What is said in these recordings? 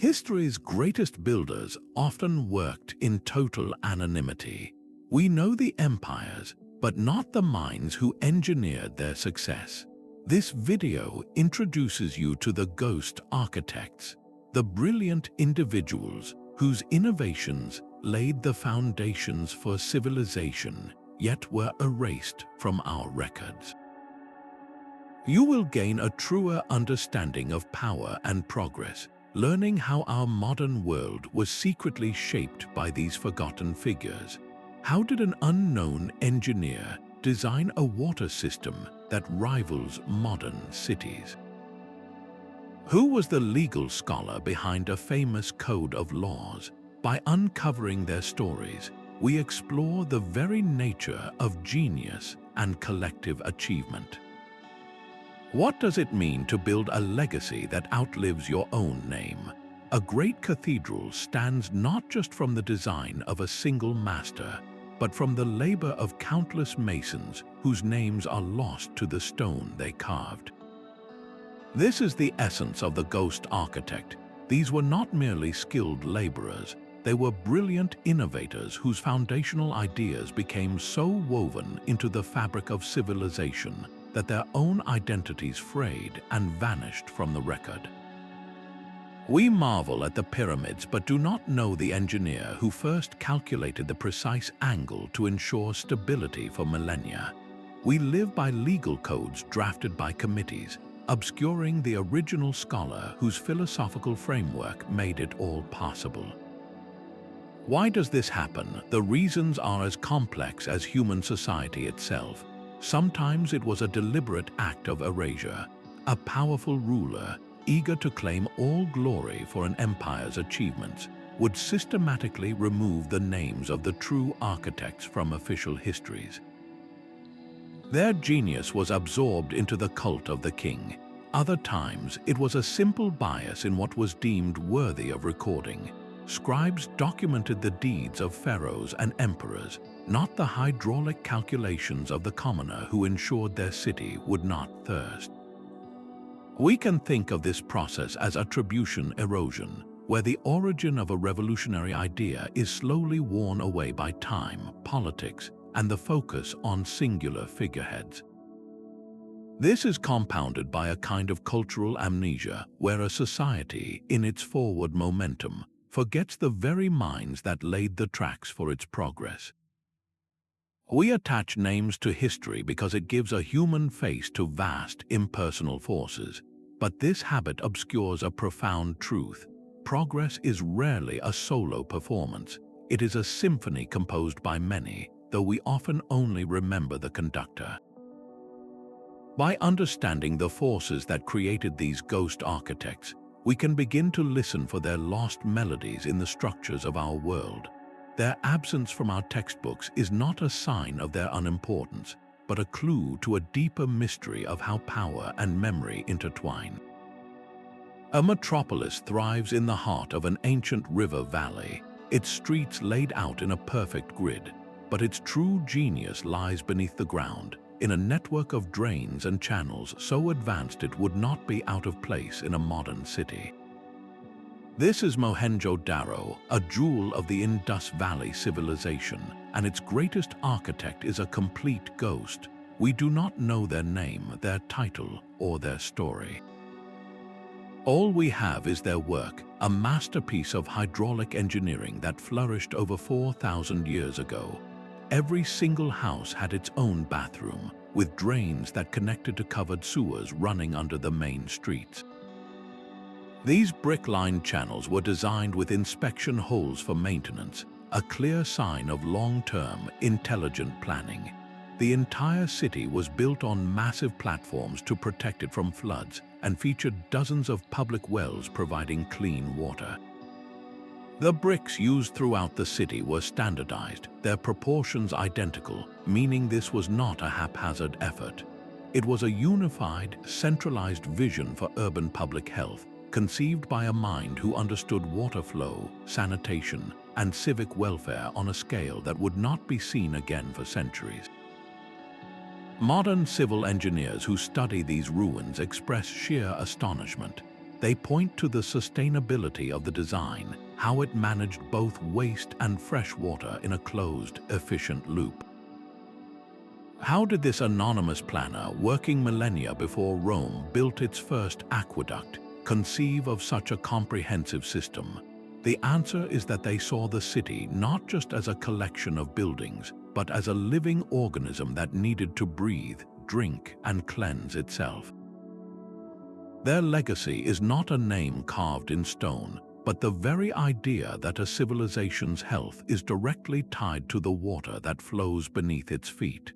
History's greatest builders often worked in total anonymity. We know the empires, but not the minds who engineered their success. This video introduces you to the ghost architects, the brilliant individuals whose innovations laid the foundations for civilization, yet were erased from our records. You will gain a truer understanding of power and progress, learning how our modern world was secretly shaped by these forgotten figures. How did an unknown engineer design a water system that rivals modern cities? Who was the legal scholar behind a famous code of laws? By uncovering their stories, we explore the very nature of genius and collective achievement. What does it mean to build a legacy that outlives your own name? A great cathedral stands not just from the design of a single master, but from the labor of countless masons whose names are lost to the stone they carved. This is the essence of the ghost architect. These were not merely skilled laborers, they were brilliant innovators whose foundational ideas became so woven into the fabric of civilization that their own identities frayed and vanished from the record. We marvel at the pyramids but do not know the engineer who first calculated the precise angle to ensure stability for millennia. We live by legal codes drafted by committees, obscuring the original scholar whose philosophical framework made it all possible. Why does this happen? The reasons are as complex as human society itself. Sometimes it was a deliberate act of erasure. A powerful ruler, eager to claim all glory for an empire's achievements, would systematically remove the names of the true architects from official histories. Their genius was absorbed into the cult of the king. Other times, it was a simple bias in what was deemed worthy of recording. Scribes documented the deeds of pharaohs and emperors, not the hydraulic calculations of the commoner who ensured their city would not thirst. We can think of this process as attribution erosion, where the origin of a revolutionary idea is slowly worn away by time, politics, and the focus on singular figureheads. This is compounded by a kind of cultural amnesia, where a society, in its forward momentum, forgets the very minds that laid the tracks for its progress. We attach names to history because it gives a human face to vast, impersonal forces. But this habit obscures a profound truth. Progress is rarely a solo performance. It is a symphony composed by many, though we often only remember the conductor. By understanding the forces that created these ghost architects, we can begin to listen for their lost melodies in the structures of our world. Their absence from our textbooks is not a sign of their unimportance, but a clue to a deeper mystery of how power and memory intertwine. A metropolis thrives in the heart of an ancient river valley, its streets laid out in a perfect grid, but its true genius lies beneath the ground, in a network of drains and channels so advanced it would not be out of place in a modern city. This is Mohenjo-Daro, a jewel of the Indus Valley civilization, and its greatest architect is a complete ghost. We do not know their name, their title, or their story. All we have is their work, a masterpiece of hydraulic engineering that flourished over 4,000 years ago. Every single house had its own bathroom, with drains that connected to covered sewers running under the main streets. These brick-lined channels were designed with inspection holes for maintenance, a clear sign of long-term, intelligent planning. The entire city was built on massive platforms to protect it from floods and featured dozens of public wells providing clean water. The bricks used throughout the city were standardized, their proportions identical, meaning this was not a haphazard effort. It was a unified, centralized vision for urban public health, conceived by a mind who understood water flow, sanitation, and civic welfare on a scale that would not be seen again for centuries. Modern civil engineers who study these ruins express sheer astonishment. They point to the sustainability of the design, how it managed both waste and fresh water in a closed, efficient loop. How did this anonymous planner, working millennia before Rome built its first aqueduct, conceive of such a comprehensive system? The answer is that they saw the city not just as a collection of buildings, but as a living organism that needed to breathe, drink, and cleanse itself. Their legacy is not a name carved in stone, but the very idea that a civilization's health is directly tied to the water that flows beneath its feet.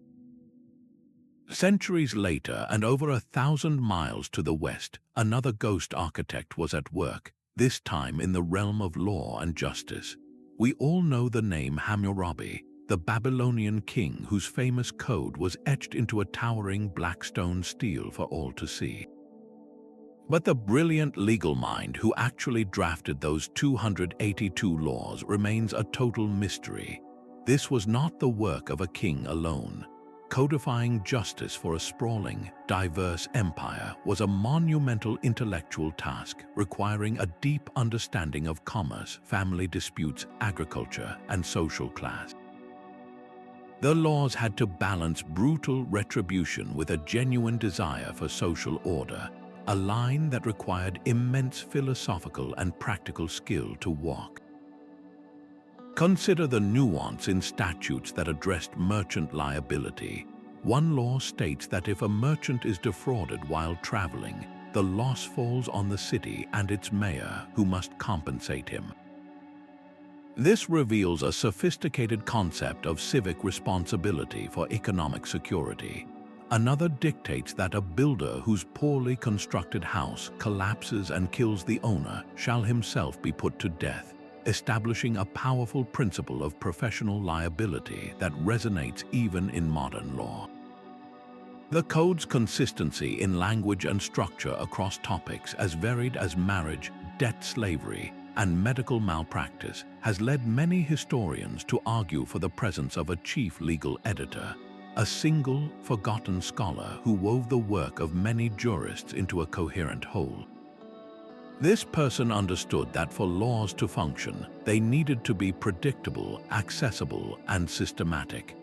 Centuries later, and over 1,000 miles to the west, another ghost architect was at work, this time in the realm of law and justice. We all know the name Hammurabi, the Babylonian king whose famous code was etched into a towering black stone stele for all to see. But the brilliant legal mind who actually drafted those 282 laws remains a total mystery. This was not the work of a king alone. Codifying justice for a sprawling, diverse empire was a monumental intellectual task requiring a deep understanding of commerce, family disputes, agriculture, and social class. The laws had to balance brutal retribution with a genuine desire for social order, a line that required immense philosophical and practical skill to walk. Consider the nuance in statutes that addressed merchant liability. One law states that if a merchant is defrauded while traveling, the loss falls on the city and its mayor, who must compensate him. This reveals a sophisticated concept of civic responsibility for economic security. Another dictates that a builder whose poorly constructed house collapses and kills the owner shall himself be put to death, establishing a powerful principle of professional liability that resonates even in modern law. The code's consistency in language and structure across topics as varied as marriage, debt slavery, and medical malpractice has led many historians to argue for the presence of a chief legal editor, a single, forgotten scholar who wove the work of many jurists into a coherent whole. This person understood that for laws to function, they needed to be predictable, accessible, and systematic.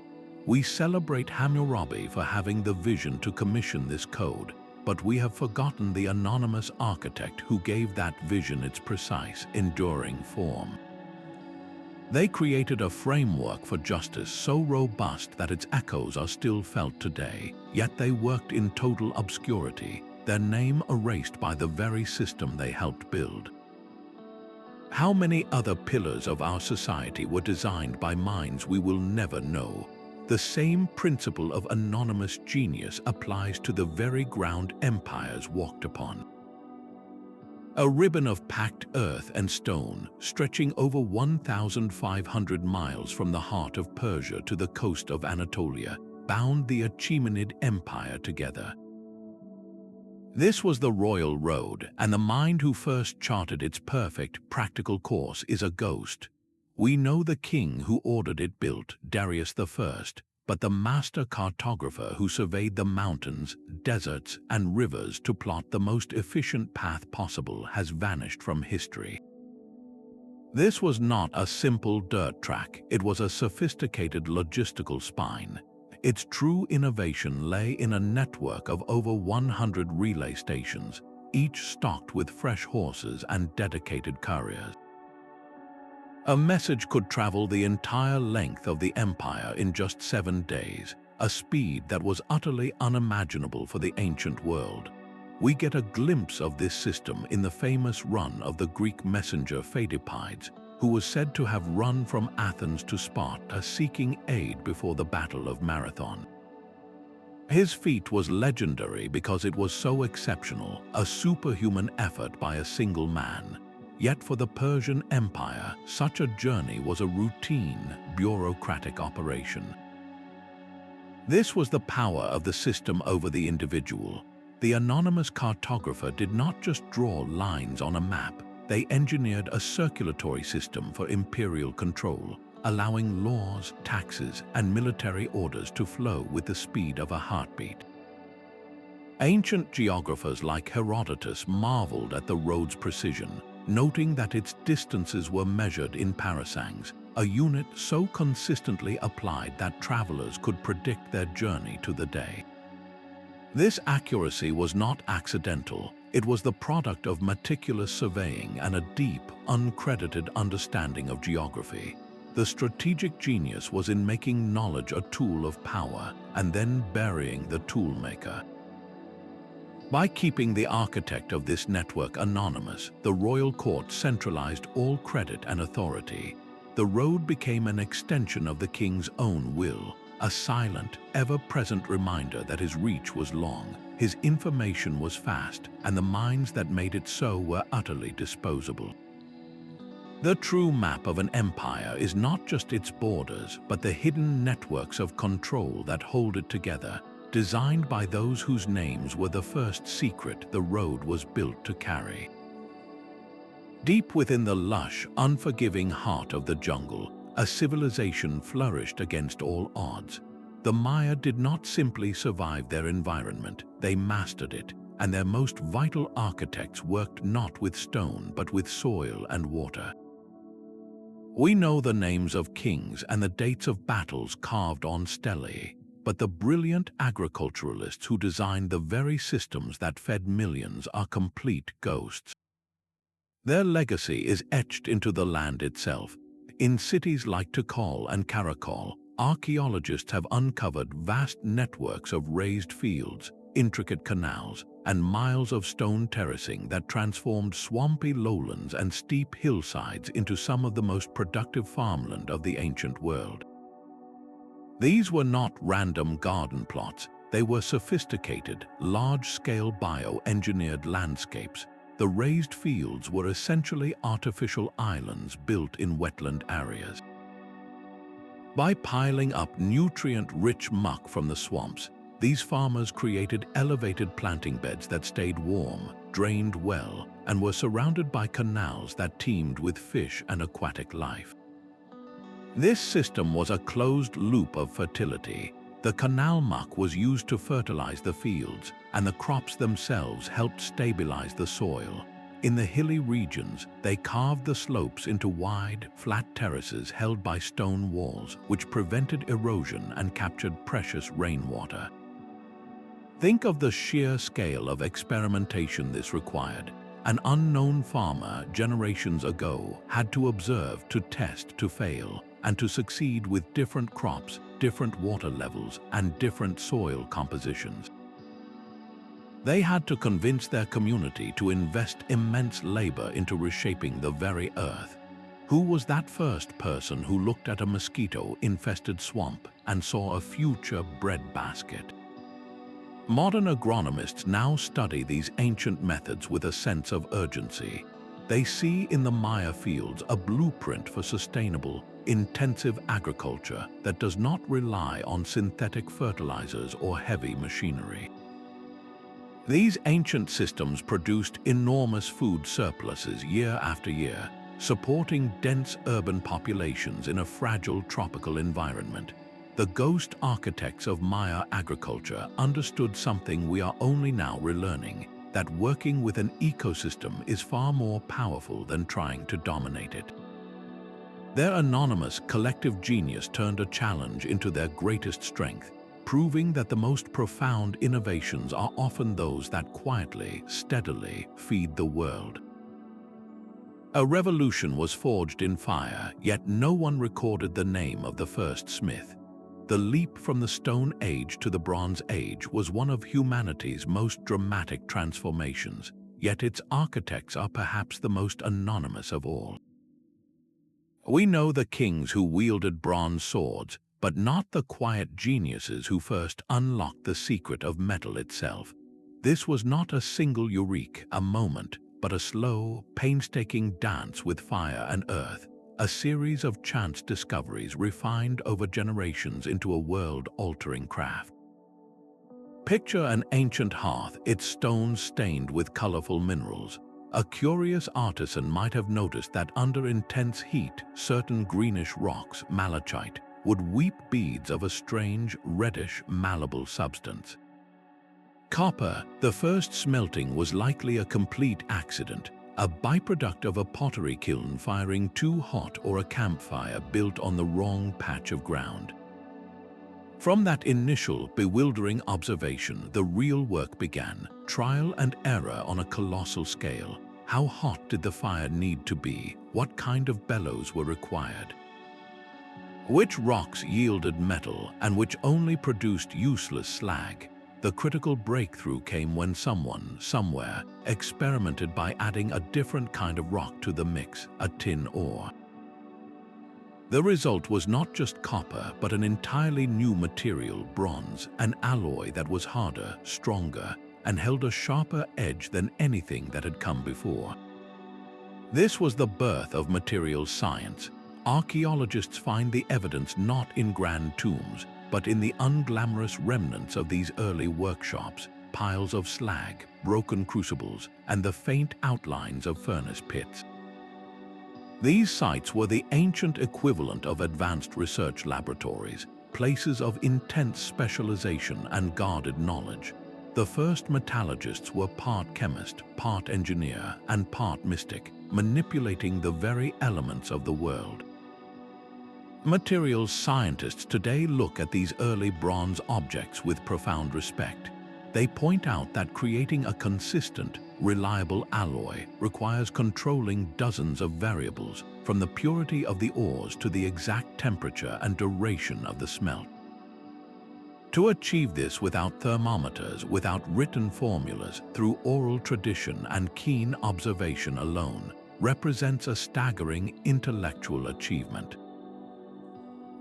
We celebrate Hammurabi for having the vision to commission this code, but we have forgotten the anonymous architect who gave that vision its precise, enduring form. They created a framework for justice so robust that its echoes are still felt today, yet they worked in total obscurity, their name erased by the very system they helped build. How many other pillars of our society were designed by minds we will never know? The same principle of anonymous genius applies to the very ground empires walked upon. A ribbon of packed earth and stone, stretching over 1,500 miles from the heart of Persia to the coast of Anatolia, bound the Achaemenid Empire together. This was the Royal Road, and the mind who first charted its perfect, practical course is a ghost. We know the king who ordered it built, Darius I, but the master cartographer who surveyed the mountains, deserts, and rivers to plot the most efficient path possible has vanished from history. This was not a simple dirt track, it was a sophisticated logistical spine. Its true innovation lay in a network of over 100 relay stations, each stocked with fresh horses and dedicated couriers. A message could travel the entire length of the empire in just 7 days, a speed that was utterly unimaginable for the ancient world. We get a glimpse of this system in the famous run of the Greek messenger Pheidippides, who was said to have run from Athens to Sparta seeking aid before the Battle of Marathon. His feat was legendary because it was so exceptional, a superhuman effort by a single man. Yet for the Persian Empire, such a journey was a routine, bureaucratic operation. This was the power of the system over the individual. The anonymous cartographer did not just draw lines on a map, they engineered a circulatory system for imperial control, allowing laws, taxes, and military orders to flow with the speed of a heartbeat. Ancient geographers like Herodotus marveled at the road's precision, noting that its distances were measured in parasangs, a unit so consistently applied that travelers could predict their journey to the day. This accuracy was not accidental. It was the product of meticulous surveying and a deep, uncredited understanding of geography. The strategic genius was in making knowledge a tool of power and then burying the toolmaker. By keeping the architect of this network anonymous, the royal court centralized all credit and authority. The road became an extension of the king's own will, a silent, ever-present reminder that his reach was long, his information was fast, and the minds that made it so were utterly disposable. The true map of an empire is not just its borders, but the hidden networks of control that hold it together, designed by those whose names were the first secret the road was built to carry. Deep within the lush, unforgiving heart of the jungle, a civilization flourished against all odds. The Maya did not simply survive their environment, they mastered it, and their most vital architects worked not with stone but with soil and water. We know the names of kings and the dates of battles carved on stelae, but the brilliant agriculturalists who designed the very systems that fed millions are complete ghosts. Their legacy is etched into the land itself. In cities like Tikal and Karakol, archaeologists have uncovered vast networks of raised fields, intricate canals, and miles of stone terracing that transformed swampy lowlands and steep hillsides into some of the most productive farmland of the ancient world. These were not random garden plots, they were sophisticated, large-scale bio-engineered landscapes. The raised fields were essentially artificial islands built in wetland areas. By piling up nutrient-rich muck from the swamps, these farmers created elevated planting beds that stayed warm, drained well, and were surrounded by canals that teemed with fish and aquatic life. This system was a closed loop of fertility. The canal muck was used to fertilize the fields, and the crops themselves helped stabilize the soil. In the hilly regions, they carved the slopes into wide, flat terraces held by stone walls, which prevented erosion and captured precious rainwater. Think of the sheer scale of experimentation this required. An unknown farmer generations ago had to observe, to test, to fail, and to succeed with different crops, different water levels, and different soil compositions. They had to convince their community to invest immense labor into reshaping the very earth. Who was that first person who looked at a mosquito-infested swamp and saw a future breadbasket? Modern agronomists now study these ancient methods with a sense of urgency. They see in the Maya fields a blueprint for sustainable, intensive agriculture that does not rely on synthetic fertilizers or heavy machinery. These ancient systems produced enormous food surpluses year after year, supporting dense urban populations in a fragile tropical environment. The ghost architects of Maya agriculture understood something we are only now relearning, that working with an ecosystem is far more powerful than trying to dominate it. Their anonymous collective genius turned a challenge into their greatest strength, proving that the most profound innovations are often those that quietly, steadily feed the world. A revolution was forged in fire, yet no one recorded the name of the first smith. The leap from the Stone Age to the Bronze Age was one of humanity's most dramatic transformations, yet its architects are perhaps the most anonymous of all. We know the kings who wielded bronze swords, but not the quiet geniuses who first unlocked the secret of metal itself. This was not a single eureka, a moment, but a slow, painstaking dance with fire and earth, a series of chance discoveries refined over generations into a world-altering craft. Picture an ancient hearth, its stones stained with colorful minerals. A curious artisan might have noticed that under intense heat, certain greenish rocks, malachite, would weep beads of a strange, reddish, malleable substance. Copper, the first smelting, was likely a complete accident, a byproduct of a pottery kiln firing too hot or a campfire built on the wrong patch of ground. From that initial, bewildering observation, the real work began, trial and error on a colossal scale. How hot did the fire need to be? What kind of bellows were required? Which rocks yielded metal and which only produced useless slag? The critical breakthrough came when someone, somewhere, experimented by adding a different kind of rock to the mix, a tin ore. The result was not just copper, but an entirely new material, bronze, an alloy that was harder, stronger, and held a sharper edge than anything that had come before. This was the birth of materials science. Archaeologists find the evidence not in grand tombs, but in the unglamorous remnants of these early workshops, piles of slag, broken crucibles, and the faint outlines of furnace pits. These sites were the ancient equivalent of advanced research laboratories, places of intense specialization and guarded knowledge. The first metallurgists were part chemist, part engineer, and part mystic, manipulating the very elements of the world. Materials scientists today look at these early bronze objects with profound respect. They point out that creating a consistent, reliable alloy requires controlling dozens of variables, from the purity of the ores to the exact temperature and duration of the smelt. To achieve this without thermometers, without written formulas, through oral tradition and keen observation alone, represents a staggering intellectual achievement.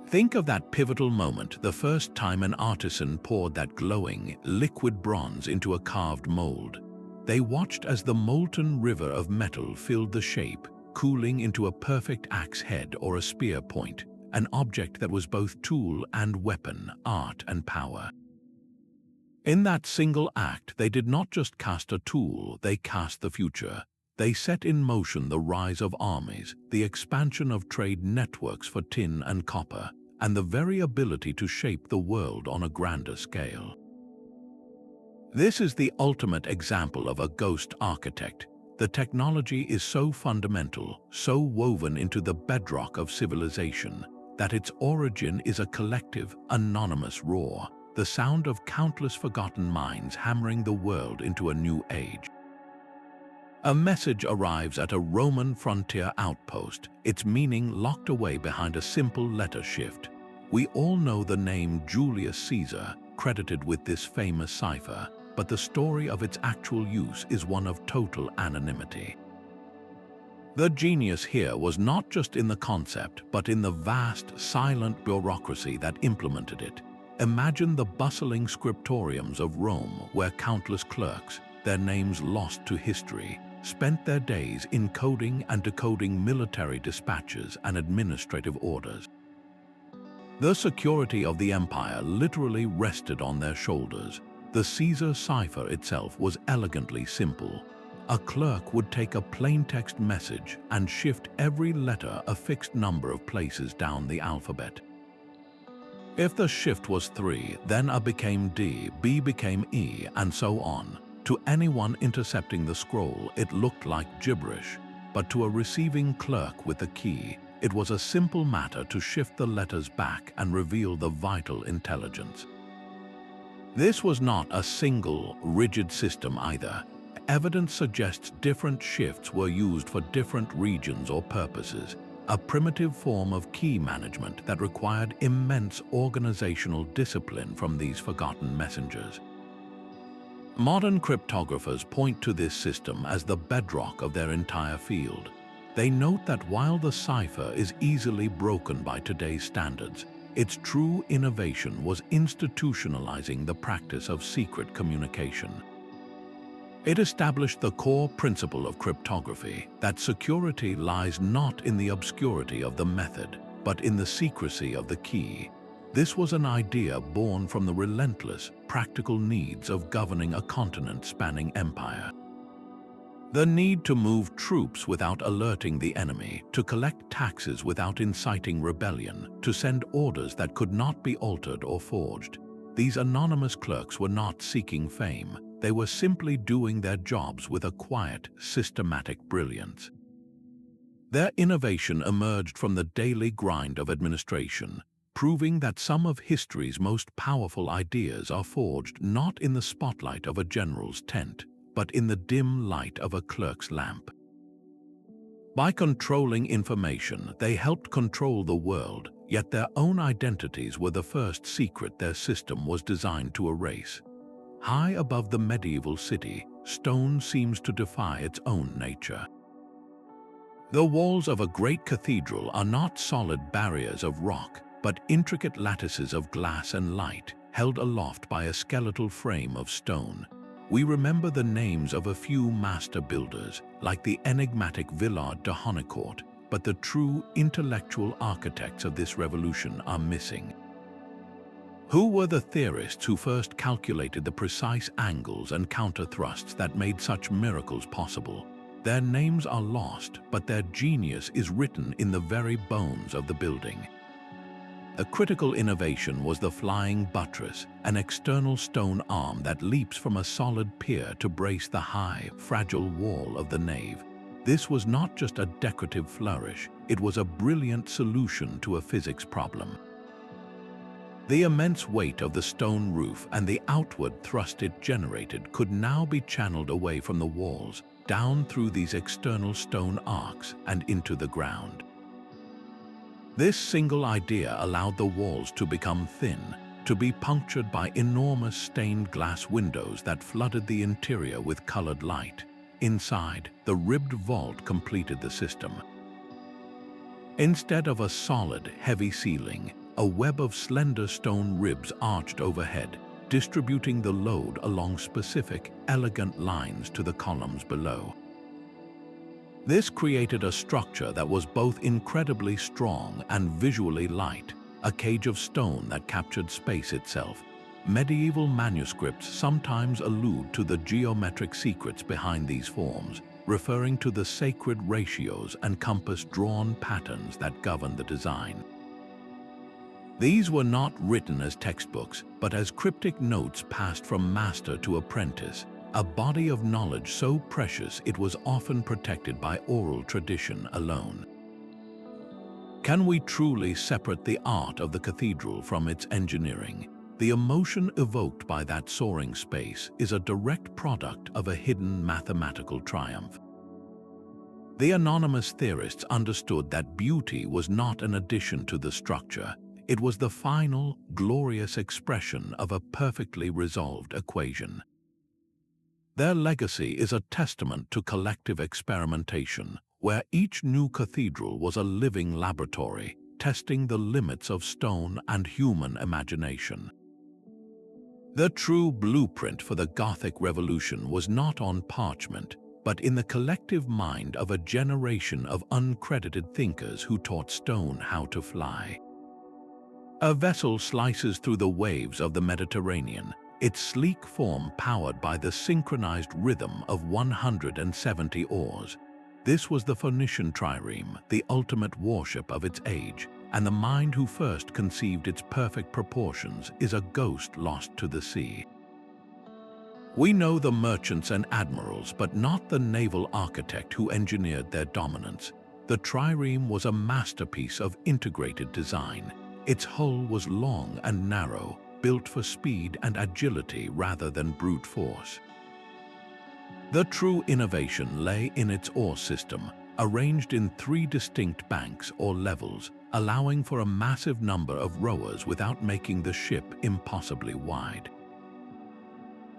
Think of that pivotal moment, the first time an artisan poured that glowing, liquid bronze into a carved mold. They watched as the molten river of metal filled the shape, cooling into a perfect axe head or a spear point, an object that was both tool and weapon, art and power. In that single act, they did not just cast a tool, they cast the future. They set in motion the rise of armies, the expansion of trade networks for tin and copper, and the very ability to shape the world on a grander scale. This is the ultimate example of a ghost architect. The technology is so fundamental, so woven into the bedrock of civilization, that its origin is a collective, anonymous roar, the sound of countless forgotten minds hammering the world into a new age. A message arrives at a Roman frontier outpost, its meaning locked away behind a simple letter shift. We all know the name Julius Caesar, credited with this famous cipher, but the story of its actual use is one of total anonymity. The genius here was not just in the concept, but in the vast, silent bureaucracy that implemented it. Imagine the bustling scriptoriums of Rome, where countless clerks, their names lost to history, spent their days encoding and decoding military dispatches and administrative orders. The security of the empire literally rested on their shoulders. The Caesar cipher itself was elegantly simple. A clerk would take a plain-text message and shift every letter a fixed number of places down the alphabet. If the shift was 3, then A became D, B became E, and so on. To anyone intercepting the scroll, it looked like gibberish, but to a receiving clerk with a key, it was a simple matter to shift the letters back and reveal the vital intelligence. This was not a single, rigid system either. Evidence suggests different shifts were used for different regions or purposes, a primitive form of key management that required immense organizational discipline from these forgotten messengers. Modern cryptographers point to this system as the bedrock of their entire field. They note that while the cipher is easily broken by today's standards, its true innovation was institutionalizing the practice of secret communication. It established the core principle of cryptography, that security lies not in the obscurity of the method, but in the secrecy of the key. This was an idea born from the relentless, practical needs of governing a continent-spanning empire. The need to move troops without alerting the enemy, to collect taxes without inciting rebellion, to send orders that could not be altered or forged. These anonymous clerks were not seeking fame. They were simply doing their jobs with a quiet, systematic brilliance. Their innovation emerged from the daily grind of administration, proving that some of history's most powerful ideas are forged not in the spotlight of a general's tent, but in the dim light of a clerk's lamp. By controlling information, they helped control the world, yet their own identities were the first secret their system was designed to erase. High above the medieval city, stone seems to defy its own nature. The walls of a great cathedral are not solid barriers of rock, but intricate lattices of glass and light, held aloft by a skeletal frame of stone. We remember the names of a few master builders, like the enigmatic Villard de Honnecourt, but the true intellectual architects of this revolution are missing. Who were the theorists who first calculated the precise angles and counter-thrusts that made such miracles possible? Their names are lost, but their genius is written in the very bones of the building. A critical innovation was the flying buttress, an external stone arm that leaps from a solid pier to brace the high, fragile wall of the nave. This was not just a decorative flourish, it was a brilliant solution to a physics problem. The immense weight of the stone roof and the outward thrust it generated could now be channeled away from the walls, down through these external stone arcs and into the ground. This single idea allowed the walls to become thin, to be punctured by enormous stained glass windows that flooded the interior with colored light. Inside, the ribbed vault completed the system. Instead of a solid, heavy ceiling, a web of slender stone ribs arched overhead, distributing the load along specific, elegant lines to the columns below. This created a structure that was both incredibly strong and visually light, a cage of stone that captured space itself. Medieval manuscripts sometimes allude to the geometric secrets behind these forms, referring to the sacred ratios and compass-drawn patterns that govern the design. These were not written as textbooks, but as cryptic notes passed from master to apprentice, a body of knowledge so precious it was often protected by oral tradition alone. Can we truly separate the art of the cathedral from its engineering? The emotion evoked by that soaring space is a direct product of a hidden mathematical triumph. The anonymous theorists understood that beauty was not an addition to the structure. It was the final, glorious expression of a perfectly resolved equation. Their legacy is a testament to collective experimentation, where each new cathedral was a living laboratory, testing the limits of stone and human imagination. The true blueprint for the Gothic revolution was not on parchment, but in the collective mind of a generation of uncredited thinkers who taught stone how to fly. A vessel slices through the waves of the Mediterranean, its sleek form powered by the synchronized rhythm of 170 oars. This was the Phoenician trireme, the ultimate warship of its age, and the mind who first conceived its perfect proportions is a ghost lost to the sea. We know the merchants and admirals, but not the naval architect who engineered their dominance. The trireme was a masterpiece of integrated design. Its hull was long and narrow, built for speed and agility rather than brute force. The true innovation lay in its oar system, arranged in 3 distinct banks or levels, allowing for a massive number of rowers without making the ship impossibly wide.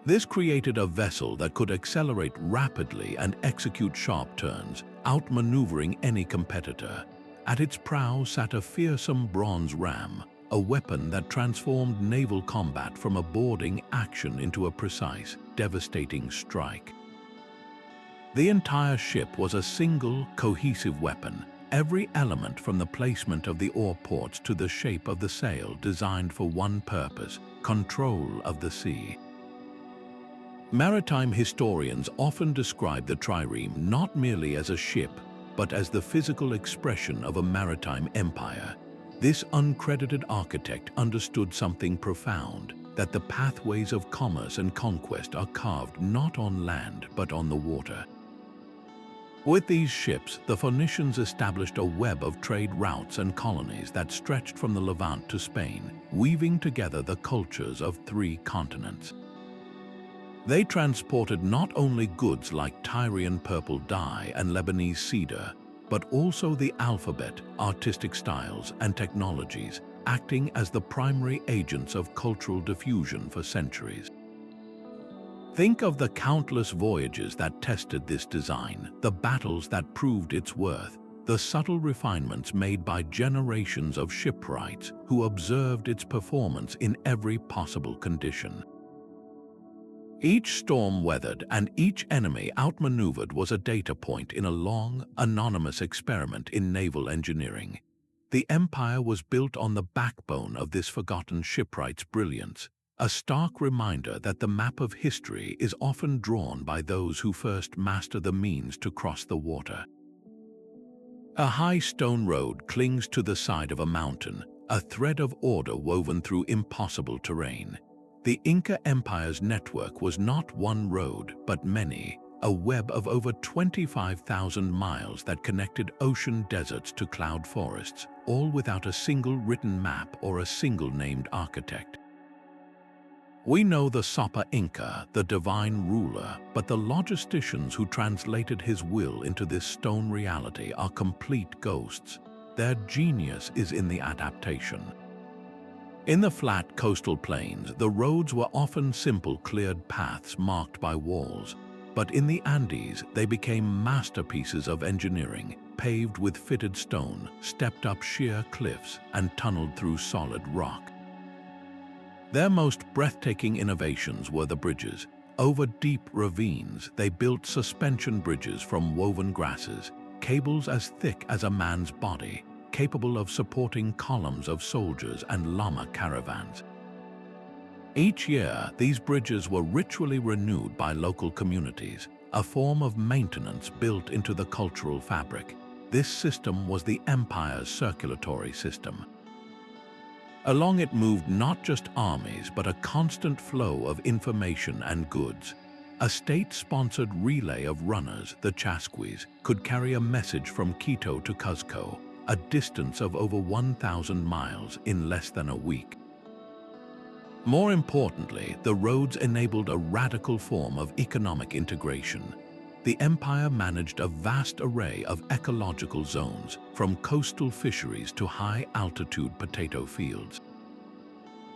This created a vessel that could accelerate rapidly and execute sharp turns, outmaneuvering any competitor. At its prow sat a fearsome bronze ram, a weapon that transformed naval combat from a boarding action into a precise, devastating strike. The entire ship was a single, cohesive weapon, every element from the placement of the oar ports to the shape of the sail designed for one purpose: control of the sea. Maritime historians often describe the trireme not merely as a ship, but as the physical expression of a maritime empire. This uncredited architect understood something profound. that the pathways of commerce and conquest are carved not on land but on the water. With these ships, the Phoenicians established a web of trade routes and colonies that stretched from the Levant to Spain, weaving together the cultures of 3 continents. They transported not only goods like Tyrian purple dye and Lebanese cedar, but also the alphabet, artistic styles, and technologies, acting as the primary agents of cultural diffusion for centuries. Think of the countless voyages that tested this design, the battles that proved its worth, the subtle refinements made by generations of shipwrights who observed its performance in every possible condition. Each storm weathered and each enemy outmaneuvered was a data point in a long, anonymous experiment in naval engineering. The empire was built on the backbone of this forgotten shipwright's brilliance, a stark reminder that the map of history is often drawn by those who first master the means to cross the water. A high stone road clings to the side of a mountain, a thread of order woven through impossible terrain. The Inca Empire's network was not one road, but many, a web of over 25,000 miles that connected ocean deserts to cloud forests, all without a single written map or a single named architect. We know the Sapa Inca, the divine ruler, but the logisticians who translated his will into this stone reality are complete ghosts. Their genius is in the adaptation. In the flat coastal plains, the roads were often simple cleared paths marked by walls, but in the Andes they became masterpieces of engineering, paved with fitted stone, stepped up sheer cliffs, and tunneled through solid rock. Their most breathtaking innovations were the bridges. Over deep ravines, they built suspension bridges from woven grasses, cables as thick as a man's body, capable of supporting columns of soldiers and llama caravans. Each year, these bridges were ritually renewed by local communities, a form of maintenance built into the cultural fabric. This system was the empire's circulatory system. Along it moved not just armies, but a constant flow of information and goods. A state-sponsored relay of runners, the chasquis, could carry a message from Quito to Cuzco, a distance of over 1,000 miles in less than a week. More importantly, the roads enabled a radical form of economic integration. The empire managed a vast array of ecological zones, from coastal fisheries to high-altitude potato fields.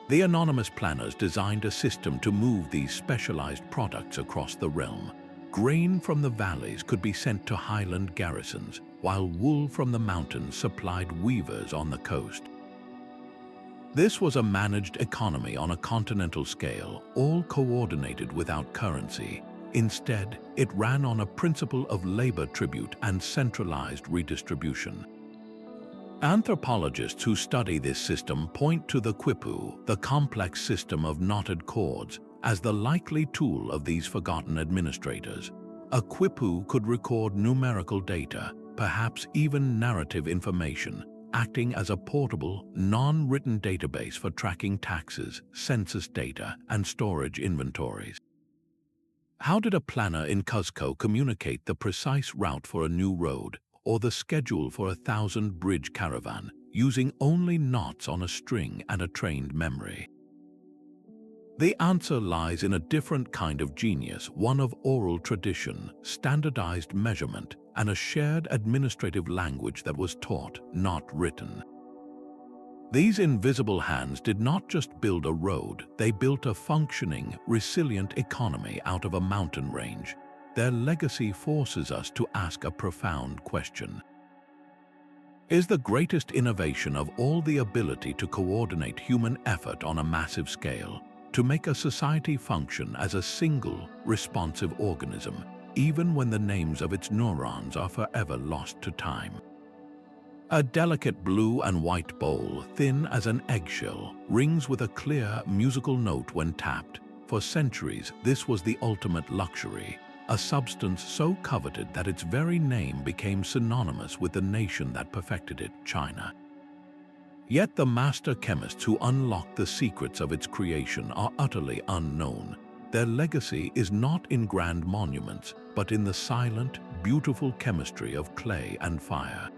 The anonymous planners designed a system to move these specialized products across the realm. Grain from the valleys could be sent to highland garrisons, while wool from the mountains supplied weavers on the coast. This was a managed economy on a continental scale, all coordinated without currency. Instead, it ran on a principle of labor tribute and centralized redistribution. Anthropologists who study this system point to the quipu, the complex system of knotted cords, as the likely tool of these forgotten administrators. A quipu could record numerical data, perhaps even narrative information, acting as a portable, non-written database for tracking taxes, census data, and storage inventories. How did a planner in Cuzco communicate the precise route for a new road or the schedule for a 1,000-bridge caravan using only knots on a string and a trained memory? The answer lies in a different kind of genius, one of oral tradition, standardized measurement, and a shared administrative language that was taught, not written. These invisible hands did not just build a road, they built a functioning, resilient economy out of a mountain range. Their legacy forces us to ask a profound question. Is the greatest innovation of all the ability to coordinate human effort on a massive scale, to make a society function as a single, responsive organism, even when the names of its neurons are forever lost to time? A delicate blue and white bowl, thin as an eggshell, rings with a clear musical note when tapped. For centuries, this was the ultimate luxury, a substance so coveted that its very name became synonymous with the nation that perfected it, China. Yet the master chemists who unlocked the secrets of its creation are utterly unknown. Their legacy is not in grand monuments, but in the silent, beautiful chemistry of clay and fire.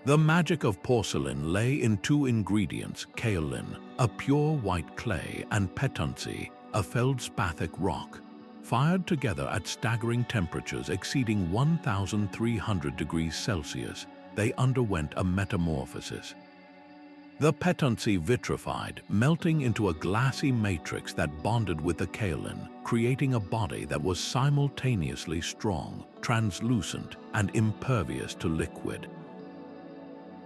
The magic of porcelain lay in two ingredients: kaolin, a pure white clay, and petunci, a feldspathic rock. Fired together at staggering temperatures exceeding 1,300 degrees Celsius, they underwent a metamorphosis. The petunci vitrified, melting into a glassy matrix that bonded with the kaolin, creating a body that was simultaneously strong, translucent, and impervious to liquid.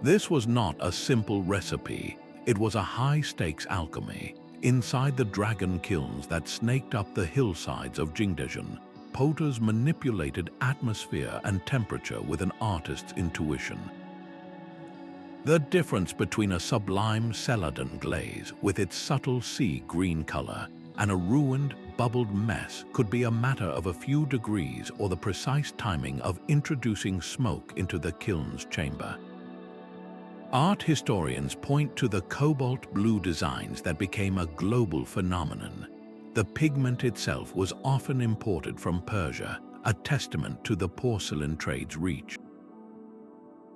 This was not a simple recipe, it was a high-stakes alchemy. Inside the dragon kilns that snaked up the hillsides of Jingdezhen, potters manipulated atmosphere and temperature with an artist's intuition. The difference between a sublime celadon glaze with its subtle sea green color and a ruined, bubbled mess could be a matter of a few degrees or the precise timing of introducing smoke into the kiln's chamber. Art historians point to the cobalt blue designs that became a global phenomenon. The pigment itself was often imported from Persia, a testament to the porcelain trade's reach.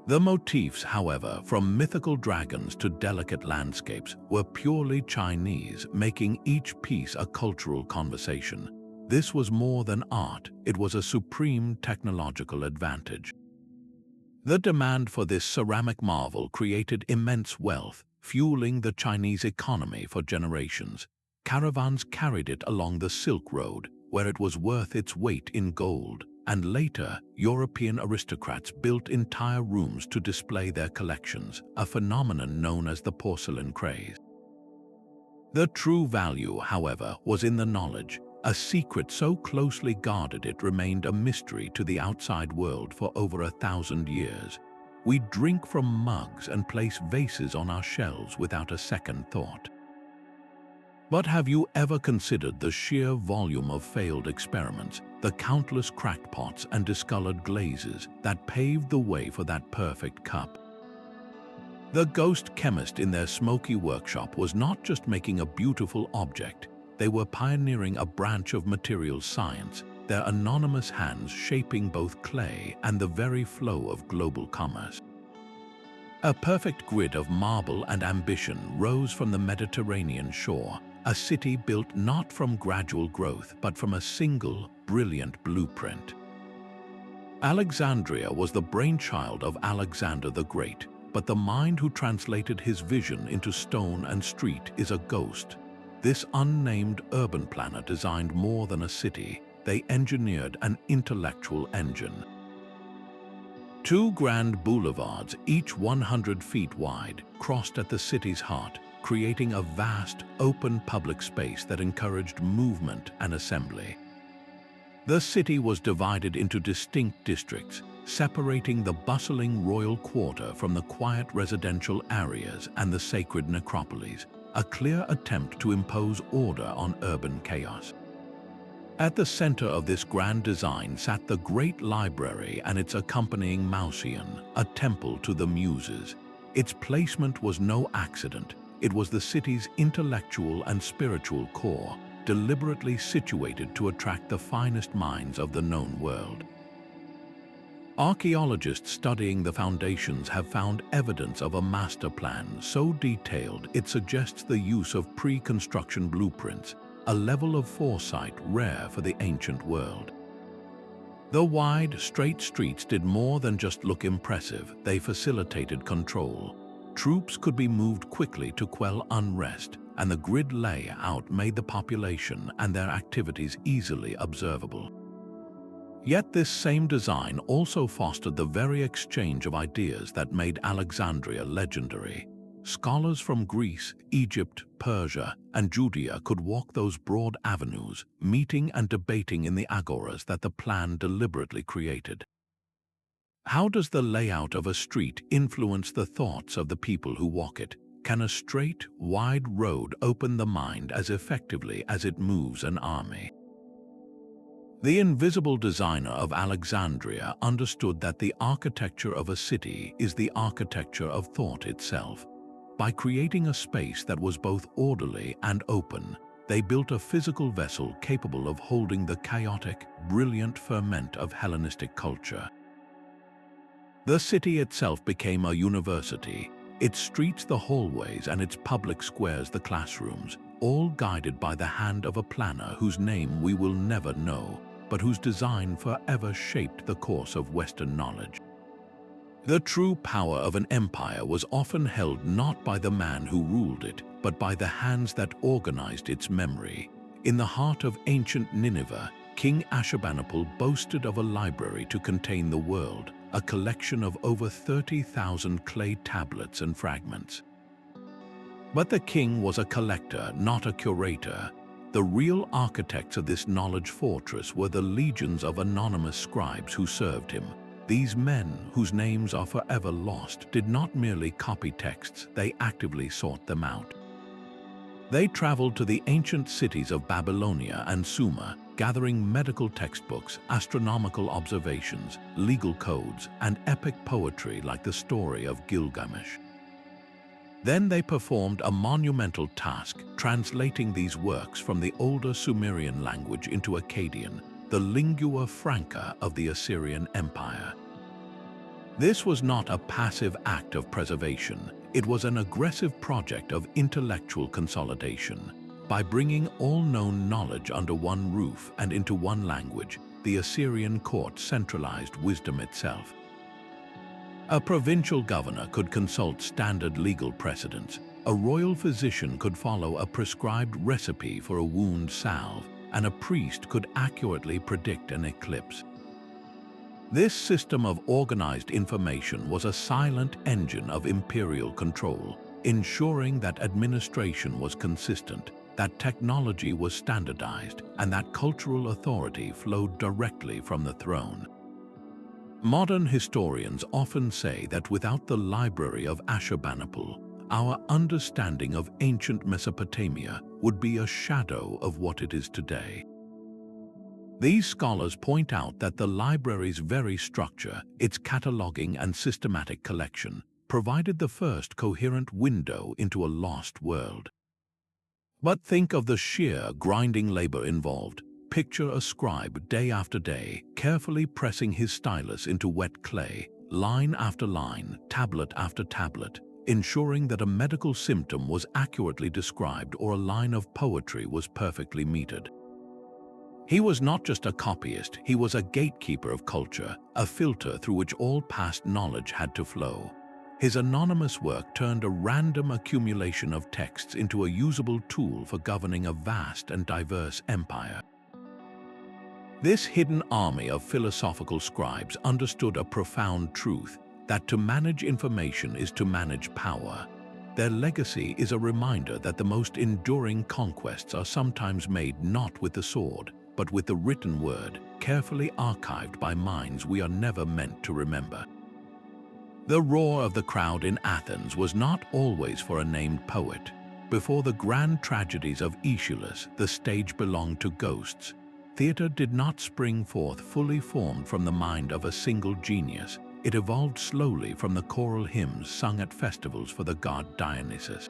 The motifs, however, from mythical dragons to delicate landscapes, were purely Chinese, making each piece a cultural conversation. This was more than art, it was a supreme technological advantage. The demand for this ceramic marvel created immense wealth, fueling the Chinese economy for generations. Caravans carried it along the Silk Road, where it was worth its weight in gold, and later, European aristocrats built entire rooms to display their collections, a phenomenon known as the porcelain craze. The true value, however, was in the knowledge. A secret so closely guarded it remained a mystery to the outside world for over 1,000 years. We drink from mugs and place vases on our shelves without a second thought. But have you ever considered the sheer volume of failed experiments, the countless cracked pots and discolored glazes that paved the way for that perfect cup? The ghost chemist in their smoky workshop was not just making a beautiful object, they were pioneering a branch of materials science, their anonymous hands shaping both clay and the very flow of global commerce. A perfect grid of marble and ambition rose from the Mediterranean shore, a city built not from gradual growth but from a single, brilliant blueprint. Alexandria was the brainchild of Alexander the Great, but the mind who translated his vision into stone and street is a ghost. This unnamed urban planner designed more than a city, they engineered an intellectual engine. Two grand boulevards, each 100 feet wide, crossed at the city's heart, creating a vast, open public space that encouraged movement and assembly. The city was divided into distinct districts, separating the bustling royal quarter from the quiet residential areas and the sacred necropolis, a clear attempt to impose order on urban chaos. At the center of this grand design sat the Great Library and its accompanying Mausoleum, a temple to the Muses. Its placement was no accident. It was the city's intellectual and spiritual core, deliberately situated to attract the finest minds of the known world. Archaeologists studying the foundations have found evidence of a master plan so detailed it suggests the use of pre-construction blueprints, a level of foresight rare for the ancient world. The wide, straight streets did more than just look impressive, they facilitated control. Troops could be moved quickly to quell unrest, and the grid layout made the population and their activities easily observable. Yet this same design also fostered the very exchange of ideas that made Alexandria legendary. Scholars from Greece, Egypt, Persia, and Judea could walk those broad avenues, meeting and debating in the agoras that the plan deliberately created. How does the layout of a street influence the thoughts of the people who walk it? Can a straight, wide road open the mind as effectively as it moves an army? The invisible designer of Alexandria understood that the architecture of a city is the architecture of thought itself. By creating a space that was both orderly and open, they built a physical vessel capable of holding the chaotic, brilliant ferment of Hellenistic culture. The city itself became a university, its streets the hallways and its public squares the classrooms, all guided by the hand of a planner whose name we will never know, but whose design forever shaped the course of Western knowledge. The true power of an empire was often held not by the man who ruled it, but by the hands that organized its memory. In the heart of ancient Nineveh, King Ashurbanipal boasted of a library to contain the world, a collection of over 30,000 clay tablets and fragments. But the king was a collector, not a curator. The real architects of this knowledge fortress were the legions of anonymous scribes who served him. These men, whose names are forever lost, did not merely copy texts, they actively sought them out. They traveled to the ancient cities of Babylonia and Sumer, gathering medical textbooks, astronomical observations, legal codes, and epic poetry like the story of Gilgamesh. Then they performed a monumental task, translating these works from the older Sumerian language into Akkadian, the lingua franca of the Assyrian Empire. This was not a passive act of preservation, it was an aggressive project of intellectual consolidation. By bringing all known knowledge under one roof and into one language, the Assyrian court centralized wisdom itself. A provincial governor could consult standard legal precedents, a royal physician could follow a prescribed recipe for a wound salve, and a priest could accurately predict an eclipse. This system of organized information was a silent engine of imperial control, ensuring that administration was consistent, that technology was standardized, and that cultural authority flowed directly from the throne. Modern historians often say that without the library of Ashurbanipal, our understanding of ancient Mesopotamia would be a shadow of what it is today. These scholars point out that the library's very structure, its cataloging and systematic collection, provided the first coherent window into a lost world. But think of the sheer grinding labor involved. Picture a scribe day after day, carefully pressing his stylus into wet clay, line after line, tablet after tablet, ensuring that a medical symptom was accurately described or a line of poetry was perfectly metered. He was not just a copyist, he was a gatekeeper of culture, a filter through which all past knowledge had to flow. His anonymous work turned a random accumulation of texts into a usable tool for governing a vast and diverse empire. This hidden army of philosophical scribes understood a profound truth, that to manage information is to manage power. Their legacy is a reminder that the most enduring conquests are sometimes made not with the sword, but with the written word, carefully archived by minds we are never meant to remember. The roar of the crowd in Athens was not always for a named poet. Before the grand tragedies of Aeschylus, the stage belonged to ghosts. Theater did not spring forth fully formed from the mind of a single genius. It evolved slowly from the choral hymns sung at festivals for the god Dionysus.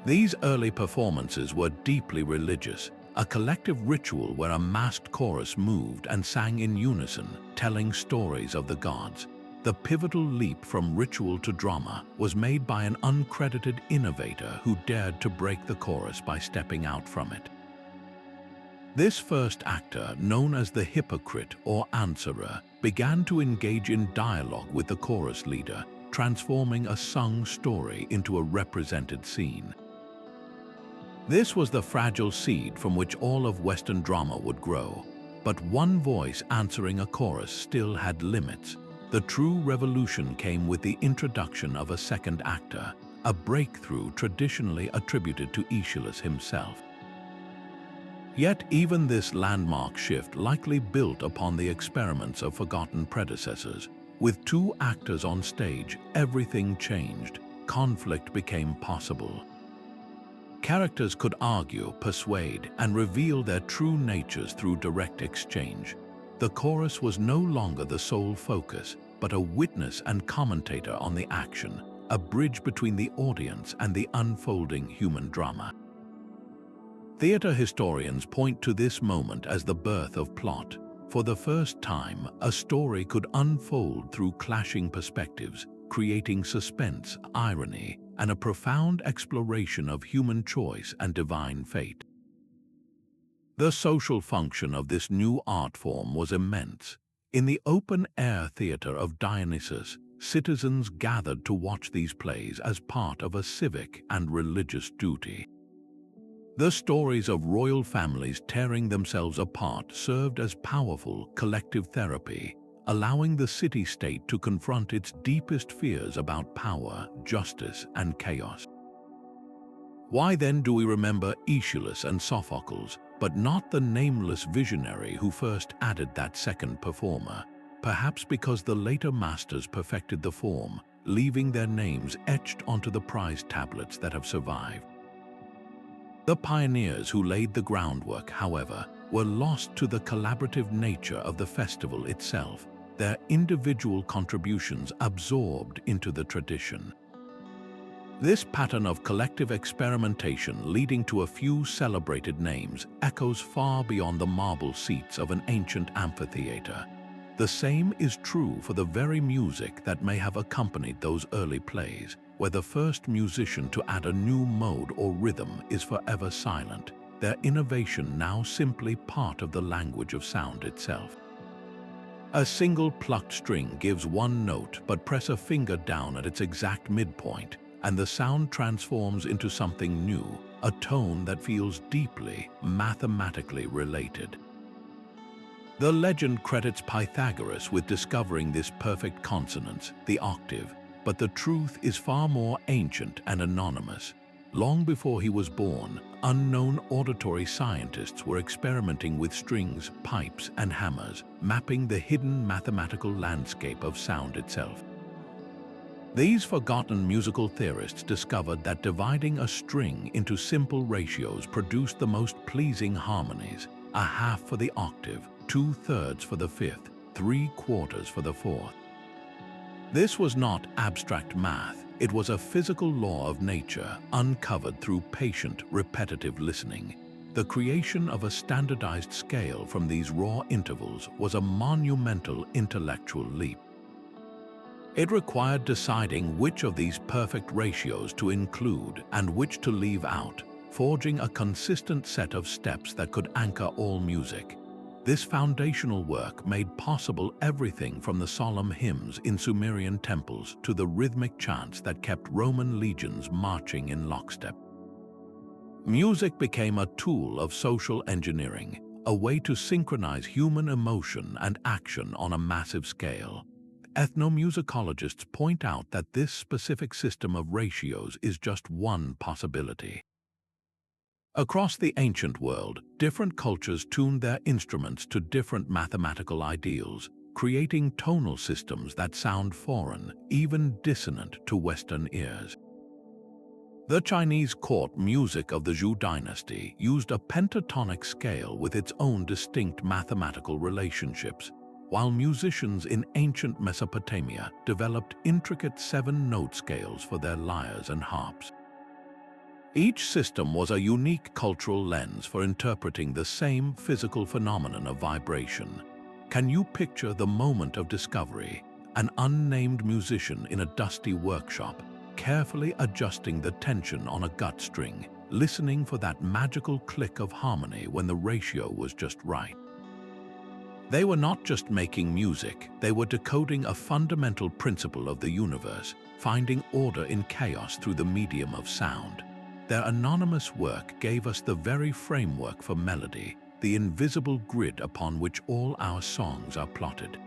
These early performances were deeply religious, a collective ritual where a masked chorus moved and sang in unison, telling stories of the gods. The pivotal leap from ritual to drama was made by an uncredited innovator who dared to break the chorus by stepping out from it. This first actor, known as the hypocrite or answerer, began to engage in dialogue with the chorus leader, transforming a sung story into a represented scene. This was the fragile seed from which all of Western drama would grow. But one voice answering a chorus still had limits. The true revolution came with the introduction of a second actor, a breakthrough traditionally attributed to Aeschylus himself. Yet even this landmark shift likely built upon the experiments of forgotten predecessors. With two actors on stage, everything changed. Conflict became possible. Characters could argue, persuade, and reveal their true natures through direct exchange. The chorus was no longer the sole focus, but a witness and commentator on the action, a bridge between the audience and the unfolding human drama. Theatre historians point to this moment as the birth of plot. For the first time, a story could unfold through clashing perspectives, creating suspense, irony, and a profound exploration of human choice and divine fate. The social function of this new art form was immense. In the open-air theatre of Dionysus, citizens gathered to watch these plays as part of a civic and religious duty. The stories of royal families tearing themselves apart served as powerful collective therapy, allowing the city-state to confront its deepest fears about power, justice, and chaos. Why then do we remember Aeschylus and Sophocles, but not the nameless visionary who first added that second performer? Perhaps because the later masters perfected the form, leaving their names etched onto the prize tablets that have survived. The pioneers who laid the groundwork, however, were lost to the collaborative nature of the festival itself, their individual contributions absorbed into the tradition. This pattern of collective experimentation leading to a few celebrated names echoes far beyond the marble seats of an ancient amphitheater. The same is true for the very music that may have accompanied those early plays, where the first musician to add a new mode or rhythm is forever silent, their innovation now simply part of the language of sound itself. A single plucked string gives one note, but press a finger down at its exact midpoint, and the sound transforms into something new, a tone that feels deeply, mathematically related. The legend credits Pythagoras with discovering this perfect consonance, the octave, but the truth is far more ancient and anonymous. Long before he was born, unknown auditory scientists were experimenting with strings, pipes, and hammers, mapping the hidden mathematical landscape of sound itself. These forgotten musical theorists discovered that dividing a string into simple ratios produced the most pleasing harmonies, a half for the octave, 2/3 for the fifth, 3/4 for the fourth. This was not abstract math, it was a physical law of nature uncovered through patient, repetitive listening. The creation of a standardized scale from these raw intervals was a monumental intellectual leap. It required deciding which of these perfect ratios to include and which to leave out, forging a consistent set of steps that could anchor all music. This foundational work made possible everything from the solemn hymns in Sumerian temples to the rhythmic chants that kept Roman legions marching in lockstep. Music became a tool of social engineering, a way to synchronize human emotion and action on a massive scale. Ethnomusicologists point out that this specific system of ratios is just one possibility. Across the ancient world, different cultures tuned their instruments to different mathematical ideals, creating tonal systems that sound foreign, even dissonant to Western ears. The Chinese court music of the Zhou dynasty used a pentatonic scale with its own distinct mathematical relationships, while musicians in ancient Mesopotamia developed intricate 7-note scales for their lyres and harps. Each system was a unique cultural lens for interpreting the same physical phenomenon of vibration. Can you picture the moment of discovery? An unnamed musician in a dusty workshop, carefully adjusting the tension on a gut string, listening for that magical click of harmony when the ratio was just right. They were not just making music, they were decoding a fundamental principle of the universe, finding order in chaos through the medium of sound. Their anonymous work gave us the very framework for melody, the invisible grid upon which all our songs are plotted.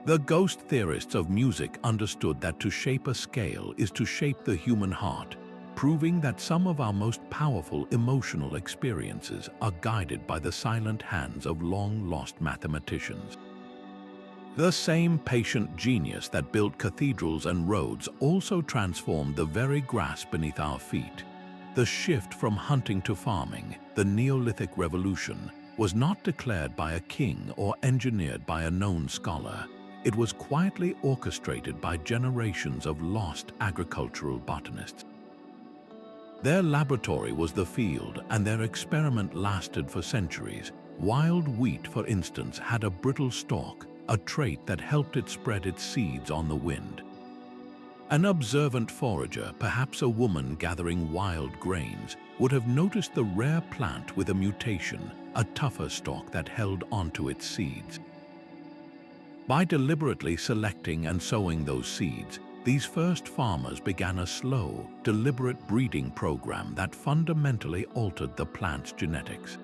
The ghost theorists of music understood that to shape a scale is to shape the human heart, proving that some of our most powerful emotional experiences are guided by the silent hands of long-lost mathematicians. The same patient genius that built cathedrals and roads also transformed the very grass beneath our feet. The shift from hunting to farming, the Neolithic Revolution, was not declared by a king or engineered by a known scholar. It was quietly orchestrated by generations of lost agricultural botanists. Their laboratory was the field, and their experiment lasted for centuries. Wild wheat, for instance, had a brittle stalk, a trait that helped it spread its seeds on the wind. An observant forager, perhaps a woman gathering wild grains, would have noticed the rare plant with a mutation, a tougher stalk that held onto its seeds. By deliberately selecting and sowing those seeds, these first farmers began a slow, deliberate breeding program that fundamentally altered the plant's genetics.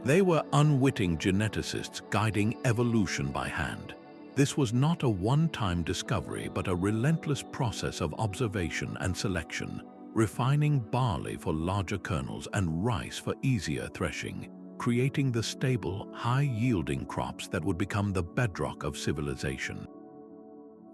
They were unwitting geneticists guiding evolution by hand. This was not a one-time discovery, but a relentless process of observation and selection, refining barley for larger kernels and rice for easier threshing, creating the stable, high-yielding crops that would become the bedrock of civilization.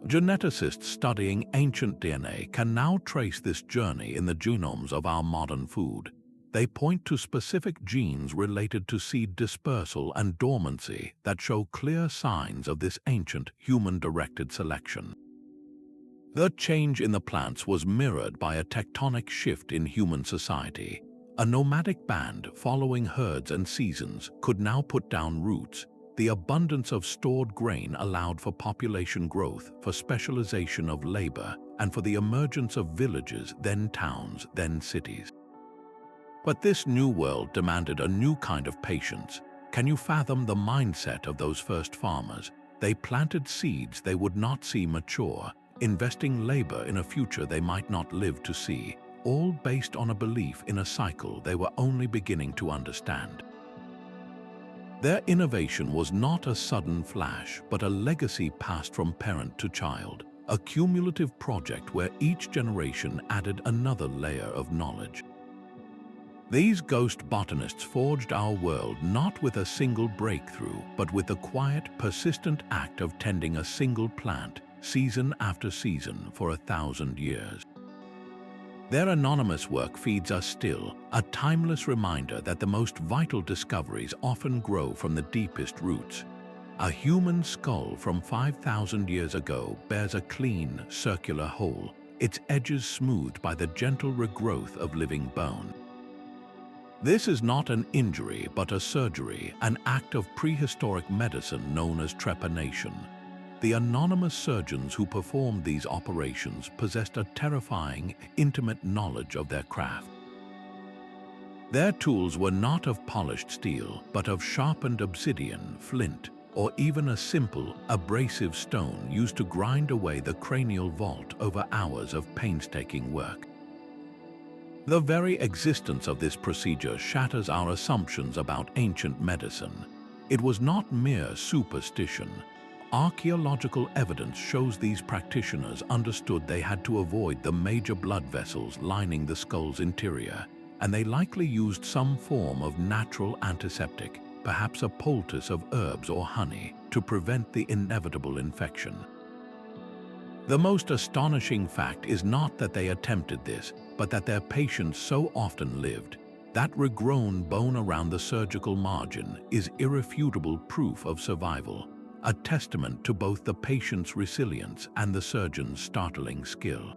Geneticists studying ancient DNA can now trace this journey in the genomes of our modern food. They point to specific genes related to seed dispersal and dormancy that show clear signs of this ancient human-directed selection. The change in the plants was mirrored by a tectonic shift in human society. A nomadic band following herds and seasons could now put down roots. The abundance of stored grain allowed for population growth, for specialization of labor, and for the emergence of villages, then towns, then cities. But this new world demanded a new kind of patience. Can you fathom the mindset of those first farmers? They planted seeds they would not see mature, investing labor in a future they might not live to see, all based on a belief in a cycle they were only beginning to understand. Their innovation was not a sudden flash, but a legacy passed from parent to child, a cumulative project where each generation added another layer of knowledge. These ghost botanists forged our world not with a single breakthrough, but with the quiet, persistent act of tending a single plant, season after season, for 1,000 years. Their anonymous work feeds us still, a timeless reminder that the most vital discoveries often grow from the deepest roots. A human skull from 5,000 years ago bears a clean, circular hole, its edges smoothed by the gentle regrowth of living bone. This is not an injury, but a surgery, an act of prehistoric medicine known as trepanation. The anonymous surgeons who performed these operations possessed a terrifying, intimate knowledge of their craft. Their tools were not of polished steel, but of sharpened obsidian, flint, or even a simple, abrasive stone used to grind away the cranial vault over hours of painstaking work. The very existence of this procedure shatters our assumptions about ancient medicine. It was not mere superstition. Archaeological evidence shows these practitioners understood they had to avoid the major blood vessels lining the skull's interior, and they likely used some form of natural antiseptic, perhaps a poultice of herbs or honey, to prevent the inevitable infection. The most astonishing fact is not that they attempted this, but that their patients so often lived. That regrown bone around the surgical margin is irrefutable proof of survival, a testament to both the patient's resilience and the surgeon's startling skill.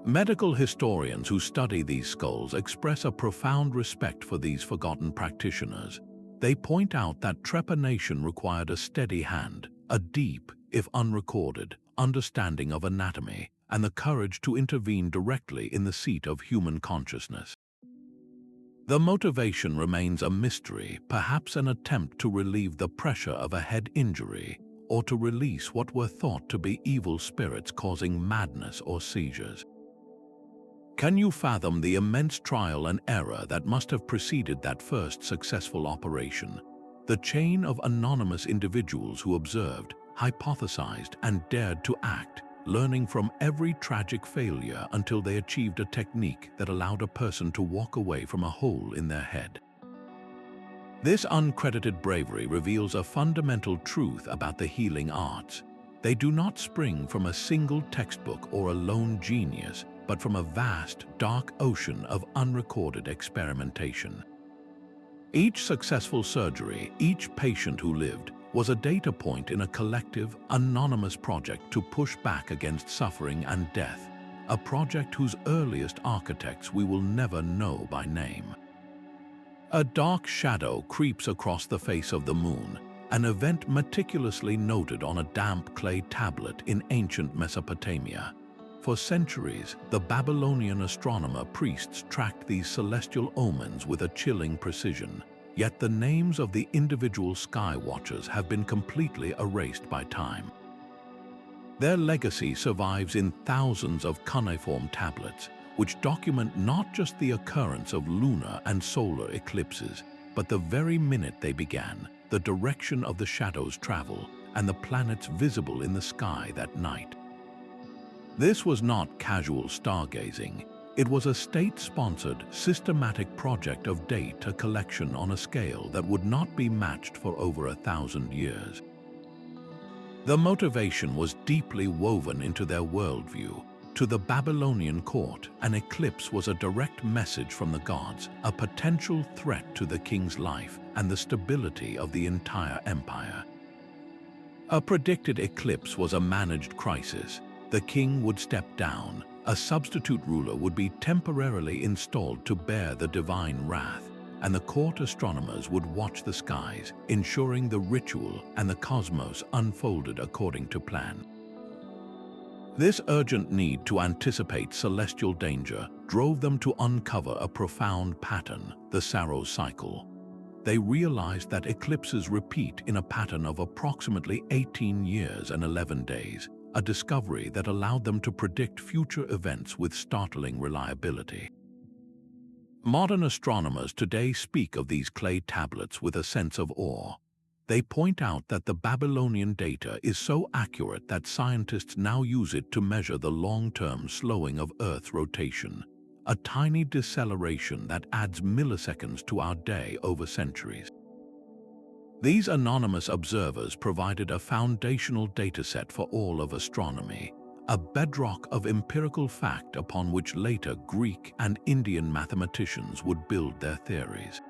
Medical historians who study these skulls express a profound respect for these forgotten practitioners. They point out that trepanation required a steady hand, a deep, if unrecorded, understanding of anatomy, and the courage to intervene directly in the seat of human consciousness. The motivation remains a mystery, perhaps an attempt to relieve the pressure of a head injury, or to release what were thought to be evil spirits causing madness or seizures. Can you fathom the immense trial and error that must have preceded that first successful operation? The chain of anonymous individuals who observed, hypothesized, and dared to act, learning from every tragic failure until they achieved a technique that allowed a person to walk away from a hole in their head. This uncredited bravery reveals a fundamental truth about the healing arts. They do not spring from a single textbook or a lone genius. but from a vast, dark ocean of unrecorded experimentation. Each successful surgery, each patient who lived, was a data point in a collective, anonymous project to push back against suffering and death, a project whose earliest architects we will never know by name. A dark shadow creeps across the face of the moon, an event meticulously noted on a damp clay tablet in ancient Mesopotamia. For centuries, the Babylonian astronomer priests tracked these celestial omens with a chilling precision, yet the names of the individual sky watchers have been completely erased by time. Their legacy survives in thousands of cuneiform tablets, which document not just the occurrence of lunar and solar eclipses, but the very minute they began, the direction of the shadow's travel, and the planets visible in the sky that night. This was not casual stargazing. It was a state-sponsored, systematic project of data collection on a scale that would not be matched for over 1,000 years. The motivation was deeply woven into their worldview. To the Babylonian court, an eclipse was a direct message from the gods, a potential threat to the king's life and the stability of the entire empire. A predicted eclipse was a managed crisis. The king would step down, a substitute ruler would be temporarily installed to bear the divine wrath, and the court astronomers would watch the skies, ensuring the ritual and the cosmos unfolded according to plan. This urgent need to anticipate celestial danger drove them to uncover a profound pattern, the Saros cycle. They realized that eclipses repeat in a pattern of approximately 18 years and 11 days, a discovery that allowed them to predict future events with startling reliability. Modern astronomers today speak of these clay tablets with a sense of awe. They point out that the Babylonian data is so accurate that scientists now use it to measure the long-term slowing of Earth's rotation, a tiny deceleration that adds milliseconds to our day over centuries. These anonymous observers provided a foundational dataset for all of astronomy, a bedrock of empirical fact upon which later Greek and Indian mathematicians would build their theories.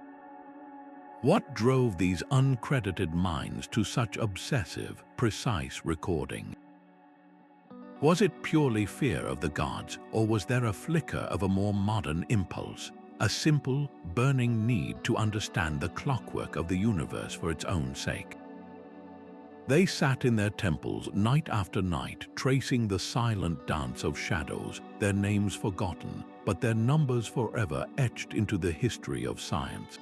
What drove these uncredited minds to such obsessive, precise recording? Was it purely fear of the gods, or was there a flicker of a more modern impulse? A simple, burning need to understand the clockwork of the universe for its own sake. They sat in their temples night after night, tracing the silent dance of shadows, their names forgotten, but their numbers forever etched into the history of science.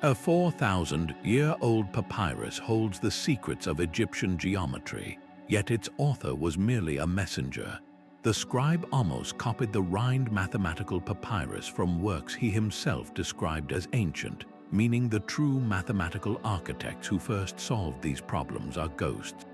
A 4,000-year-old papyrus holds the secrets of Egyptian geometry, yet its author was merely a messenger. The scribe Amos copied the rind mathematical papyrus from works he himself described as ancient, meaning the true mathematical architects who first solved these problems are ghosts.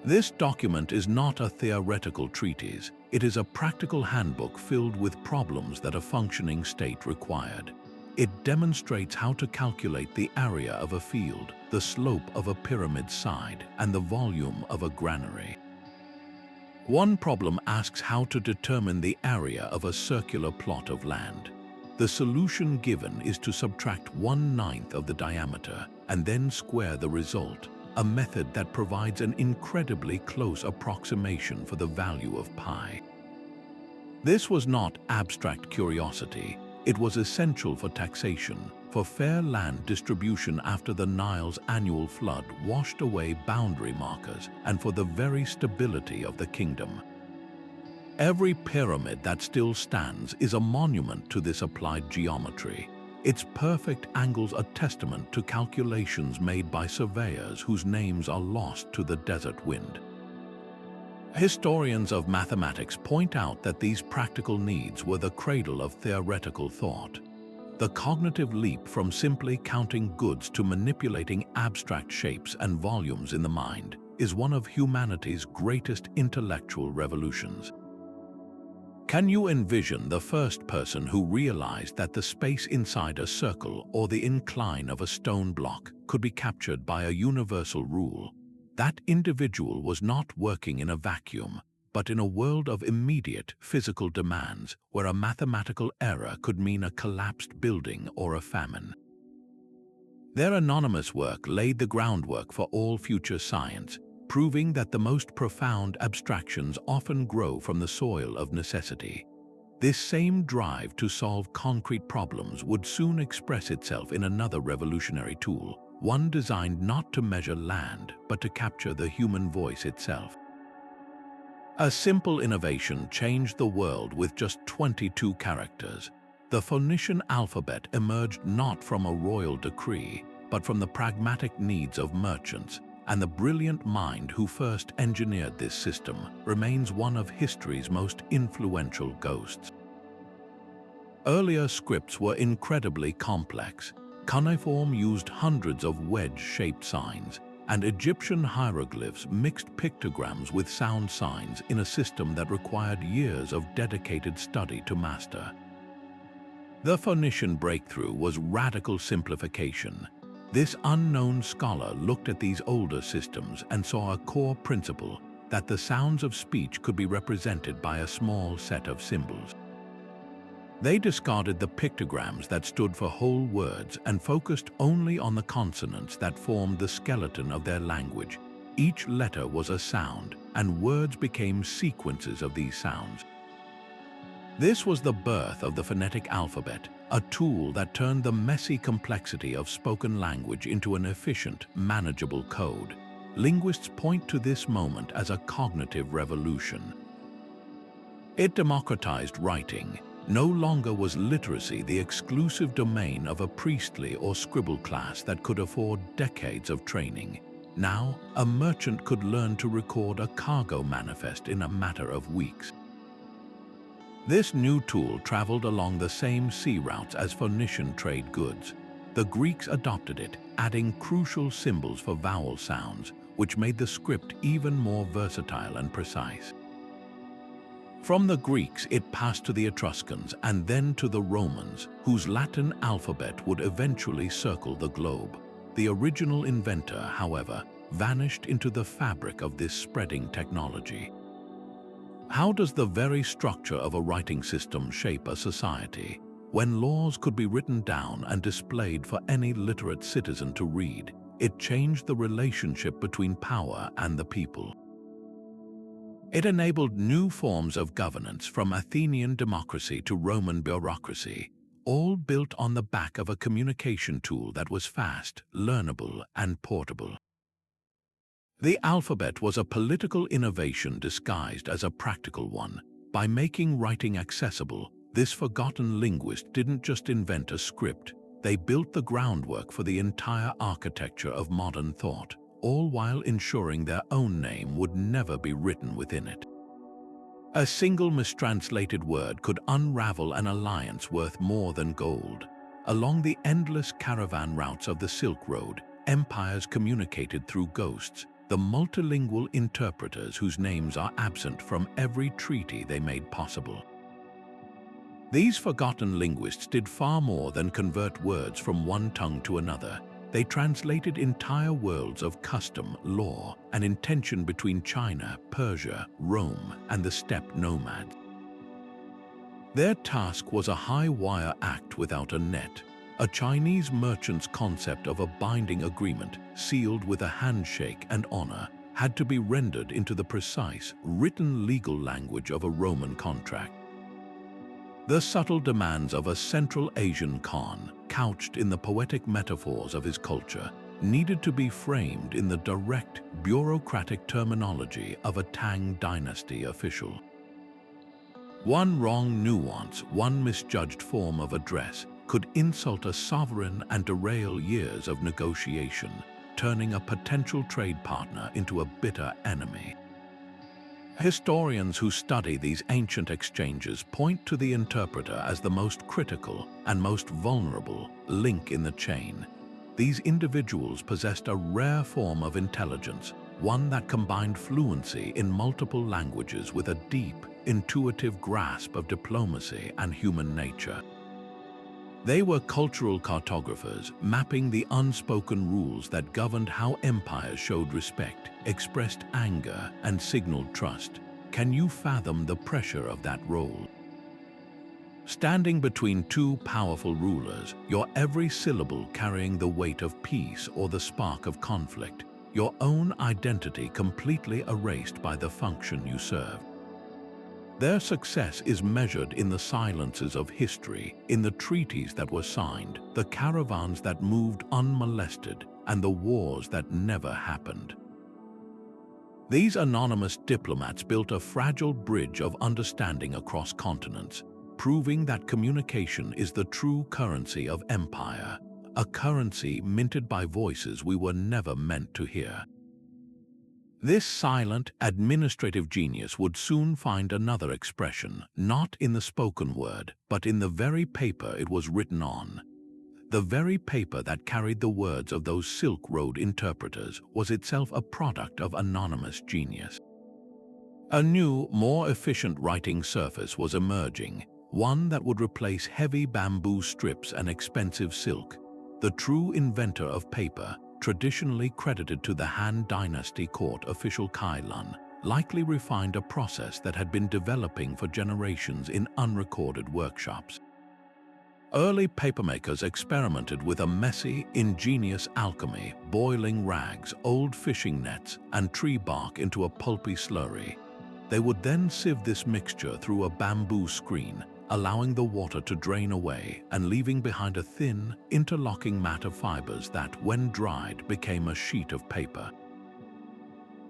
This document is not a theoretical treatise, it is a practical handbook filled with problems that a functioning state required. It demonstrates how to calculate the area of a field, the slope of a pyramid side, and the volume of a granary. One problem asks how to determine the area of a circular plot of land. The solution given is to subtract 1/9 of the diameter and then square the result, a method that provides an incredibly close approximation for the value of pi. This was not abstract curiosity, it was essential for taxation, for fair land distribution after the Nile's annual flood washed away boundary markers, and for the very stability of the kingdom. Every pyramid that still stands is a monument to this applied geometry. Its perfect angles a testament to calculations made by surveyors whose names are lost to the desert wind. Historians of mathematics point out that these practical needs were the cradle of theoretical thought. The cognitive leap from simply counting goods to manipulating abstract shapes and volumes in the mind is one of humanity's greatest intellectual revolutions. Can you envision the first person who realized that the space inside a circle or the incline of a stone block could be captured by a universal rule? That individual was not working in a vacuum, but in a world of immediate physical demands where a mathematical error could mean a collapsed building or a famine. Their anonymous work laid the groundwork for all future science, proving that the most profound abstractions often grow from the soil of necessity. This same drive to solve concrete problems would soon express itself in another revolutionary tool, one designed not to measure land, but to capture the human voice itself. A simple innovation changed the world with just 22 characters. The Phoenician alphabet emerged not from a royal decree, but from the pragmatic needs of merchants, and the brilliant mind who first engineered this system remains one of history's most influential ghosts. Earlier scripts were incredibly complex. Cuneiform used hundreds of wedge-shaped signs, and Egyptian hieroglyphs mixed pictograms with sound signs in a system that required years of dedicated study to master. The Phoenician breakthrough was radical simplification. This unknown scholar looked at these older systems and saw a core principle that the sounds of speech could be represented by a small set of symbols. They discarded the pictograms that stood for whole words and focused only on the consonants that formed the skeleton of their language. Each letter was a sound, and words became sequences of these sounds. This was the birth of the phonetic alphabet, a tool that turned the messy complexity of spoken language into an efficient, manageable code. Linguists point to this moment as a cognitive revolution. It democratized writing. No longer was literacy the exclusive domain of a priestly or scribble class that could afford decades of training. Now, a merchant could learn to record a cargo manifest in a matter of weeks. This new tool traveled along the same sea routes as Phoenician trade goods. The Greeks adopted it, adding crucial symbols for vowel sounds, which made the script even more versatile and precise. From the Greeks, it passed to the Etruscans and then to the Romans, whose Latin alphabet would eventually circle the globe. The original inventor, however, vanished into the fabric of this spreading technology. How does the very structure of a writing system shape a society? When laws could be written down and displayed for any literate citizen to read, it changed the relationship between power and the people. It enabled new forms of governance, from Athenian democracy to Roman bureaucracy, all built on the back of a communication tool that was fast, learnable, and portable. The alphabet was a political innovation disguised as a practical one. By making writing accessible, this forgotten linguist didn't just invent a script, they built the groundwork for the entire architecture of modern thought, all while ensuring their own name would never be written within it. A single mistranslated word could unravel an alliance worth more than gold. Along the endless caravan routes of the Silk Road, empires communicated through ghosts, the multilingual interpreters whose names are absent from every treaty they made possible. These forgotten linguists did far more than convert words from one tongue to another. They translated entire worlds of custom, law, and intention between China, Persia, Rome, and the steppe nomads. Their task was a high-wire act without a net. A Chinese merchant's concept of a binding agreement, sealed with a handshake and honor, had to be rendered into the precise, written legal language of a Roman contract. The subtle demands of a Central Asian Khan, couched in the poetic metaphors of his culture, needed to be framed in the direct, bureaucratic terminology of a Tang dynasty official. One wrong nuance, one misjudged form of address, could insult a sovereign and derail years of negotiation, turning a potential trade partner into a bitter enemy. Historians who study these ancient exchanges point to the interpreter as the most critical and most vulnerable link in the chain. These individuals possessed a rare form of intelligence, one that combined fluency in multiple languages with a deep, intuitive grasp of diplomacy and human nature. They were cultural cartographers, mapping the unspoken rules that governed how empires showed respect, expressed anger, and signaled trust. can you fathom the pressure of that role? Standing between two powerful rulers, your every syllable carrying the weight of peace or the spark of conflict, your own identity completely erased by the function you serve. Their success is measured in the silences of history, in the treaties that were signed, the caravans that moved unmolested, and the wars that never happened. These anonymous diplomats built a fragile bridge of understanding across continents, proving that communication is the true currency of empire, a currency minted by voices we were never meant to hear. This silent, administrative genius would soon find another expression, not in the spoken word, but in the very paper it was written on. The very paper that carried the words of those Silk Road interpreters was itself a product of anonymous genius. A new, more efficient writing surface was emerging, one that would replace heavy bamboo strips and expensive silk. The true inventor of paper, traditionally credited to the Han Dynasty court official Kailan, likely refined a process that had been developing for generations in unrecorded workshops. Early papermakers experimented with a messy, ingenious alchemy, boiling rags, old fishing nets, and tree bark into a pulpy slurry. They would then sieve this mixture through a bamboo screen, allowing the water to drain away and leaving behind a thin, interlocking mat of fibers that, when dried, became a sheet of paper.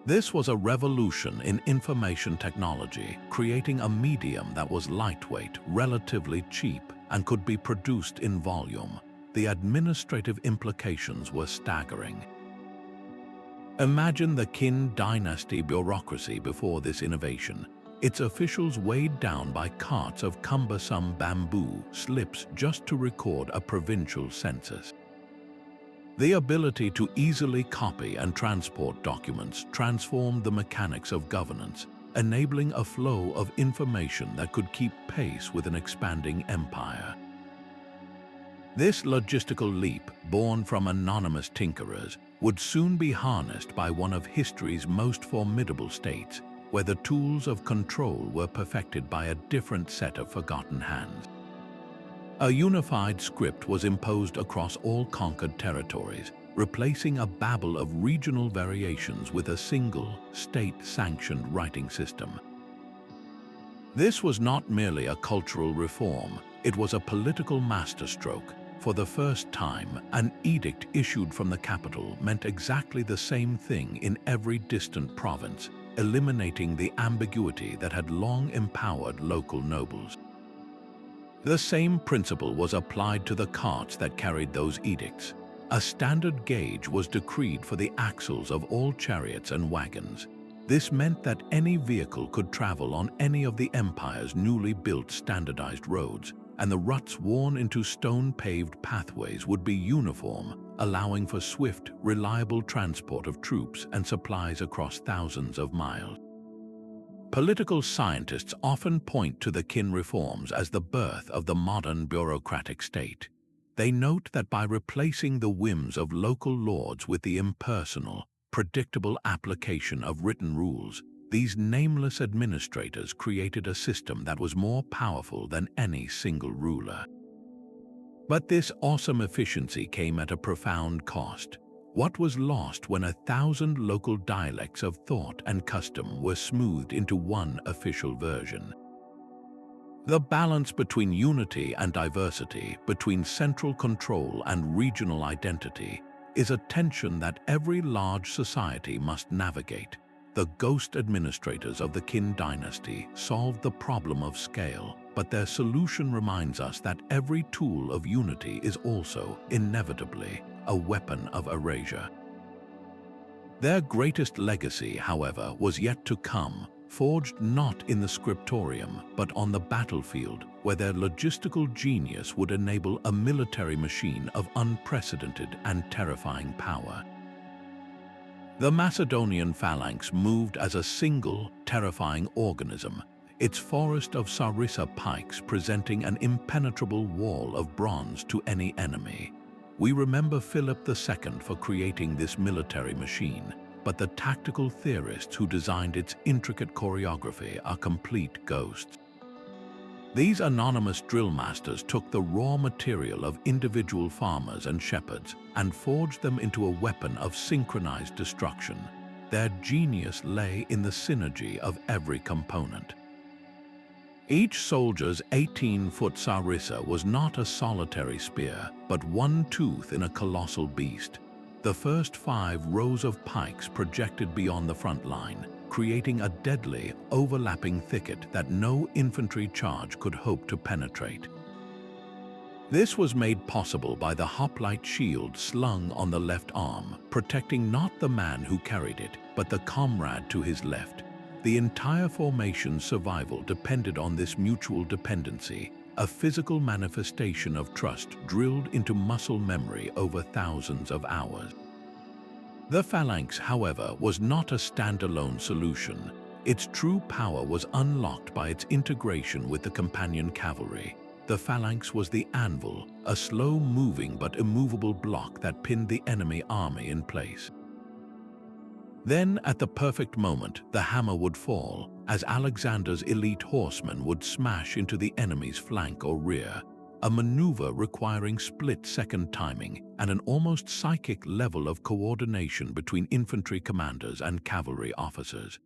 This was a revolution in information technology, creating a medium that was lightweight, relatively cheap, and could be produced in volume. The administrative implications were staggering. Imagine the Qin dynasty bureaucracy before this innovation. Its officials weighed down by carts of cumbersome bamboo slips just to record a provincial census. The ability to easily copy and transport documents transformed the mechanics of governance, enabling a flow of information that could keep pace with an expanding empire. This logistical leap, born from anonymous tinkerers, would soon be harnessed by one of history's most formidable states, where the tools of control were perfected by a different set of forgotten hands. A unified script was imposed across all conquered territories, replacing a babel of regional variations with a single, state-sanctioned writing system. This was not merely a cultural reform, it was a political masterstroke. For the first time, an edict issued from the capital meant exactly the same thing in every distant province, eliminating the ambiguity that had long empowered local nobles. The same principle was applied to the carts that carried those edicts. A standard gauge was decreed for the axles of all chariots and wagons. This meant that any vehicle could travel on any of the empire's newly built standardized roads, and the ruts worn into stone-paved pathways would be uniform, allowing for swift, reliable transport of troops and supplies across thousands of miles. Political scientists often point to the Qin reforms as the birth of the modern bureaucratic state. They note that by replacing the whims of local lords with the impersonal, predictable application of written rules, these nameless administrators created a system that was more powerful than any single ruler. But this awesome efficiency came at a profound cost. What was lost when 1,000 local dialects of thought and custom were smoothed into one official version? The balance between unity and diversity, between central control and regional identity, is a tension that every large society must navigate. The ghost administrators of the Qin dynasty solved the problem of scale, but their solution reminds us that every tool of unity is also, inevitably, a weapon of erasure. Their greatest legacy, however, was yet to come, forged not in the scriptorium, but on the battlefield, where their logistical genius would enable a military machine of unprecedented and terrifying power. The Macedonian phalanx moved as a single, terrifying organism, its forest of sarissa pikes presenting an impenetrable wall of bronze to any enemy. We remember Philip II for creating this military machine, but the tactical theorists who designed its intricate choreography are complete ghosts. These anonymous drill masters took the raw material of individual farmers and shepherds and forged them into a weapon of synchronized destruction. Their genius lay in the synergy of every component. Each soldier's 18-foot sarissa was not a solitary spear, but one tooth in a colossal beast. The first 5 rows of pikes projected beyond the front line, creating a deadly, overlapping thicket that no infantry charge could hope to penetrate. This was made possible by the hoplite shield slung on the left arm, protecting not the man who carried it, but the comrade to his left. The entire formation's survival depended on this mutual dependency, a physical manifestation of trust drilled into muscle memory over thousands of hours. The phalanx, however, was not a standalone solution. Its true power was unlocked by its integration with the companion cavalry. The phalanx was the anvil, a slow-moving but immovable block that pinned the enemy army in place. Then, at the perfect moment, the hammer would fall, as Alexander's elite horsemen would smash into the enemy's flank or rear, a maneuver requiring split-second timing and an almost psychic level of coordination between infantry commanders and cavalry officers.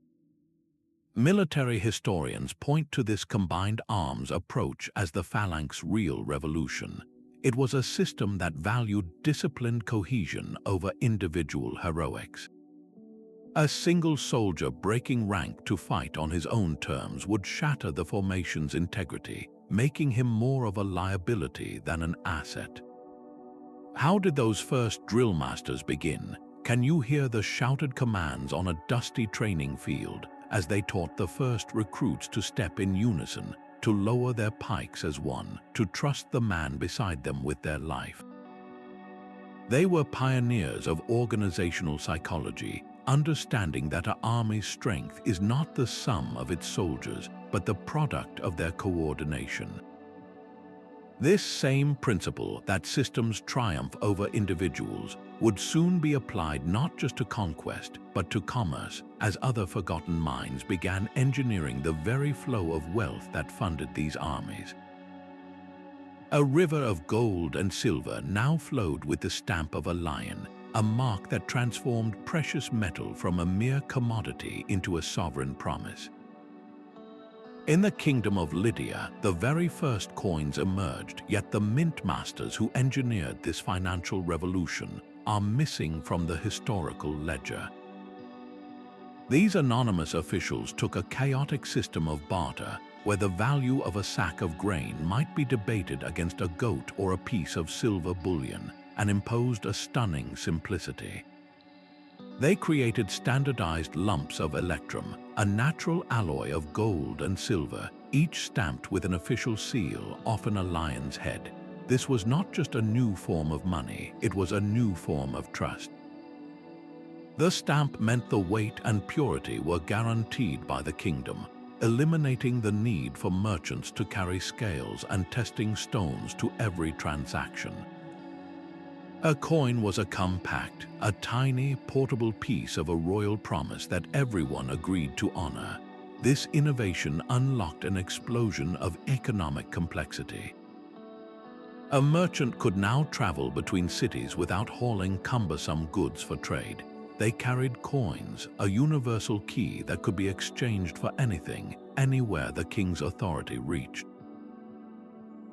Military historians point to this combined arms approach as the phalanx's real revolution. It was a system that valued disciplined cohesion over individual heroics. A single soldier breaking rank to fight on his own terms would shatter the formation's integrity, making him more of a liability than an asset. How did those first drill masters begin? Can you hear the shouted commands on a dusty training field as they taught the first recruits to step in unison, to lower their pikes as one, to trust the man beside them with their life? They were pioneers of organizational psychology, understanding that an army's strength is not the sum of its soldiers, but the product of their coordination. This same principle, that systems triumph over individuals, would soon be applied not just to conquest, but to commerce, as other forgotten minds began engineering the very flow of wealth that funded these armies. A river of gold and silver now flowed with the stamp of a lion, a mark that transformed precious metal from a mere commodity into a sovereign promise. In the kingdom of Lydia, the very first coins emerged, yet the mint masters who engineered this financial revolution are missing from the historical ledger. These anonymous officials took a chaotic system of barter, where the value of a sack of grain might be debated against a goat or a piece of silver bullion, and imposed a stunning simplicity. They created standardized lumps of electrum, a natural alloy of gold and silver, each stamped with an official seal, often a lion's head. This was not just a new form of money, it was a new form of trust. The stamp meant the weight and purity were guaranteed by the kingdom, eliminating the need for merchants to carry scales and testing stones to every transaction. A coin was a compact, a tiny, portable piece of a royal promise that everyone agreed to honor. This innovation unlocked an explosion of economic complexity. A merchant could now travel between cities without hauling cumbersome goods for trade. They carried coins, a universal key that could be exchanged for anything, anywhere the king's authority reached.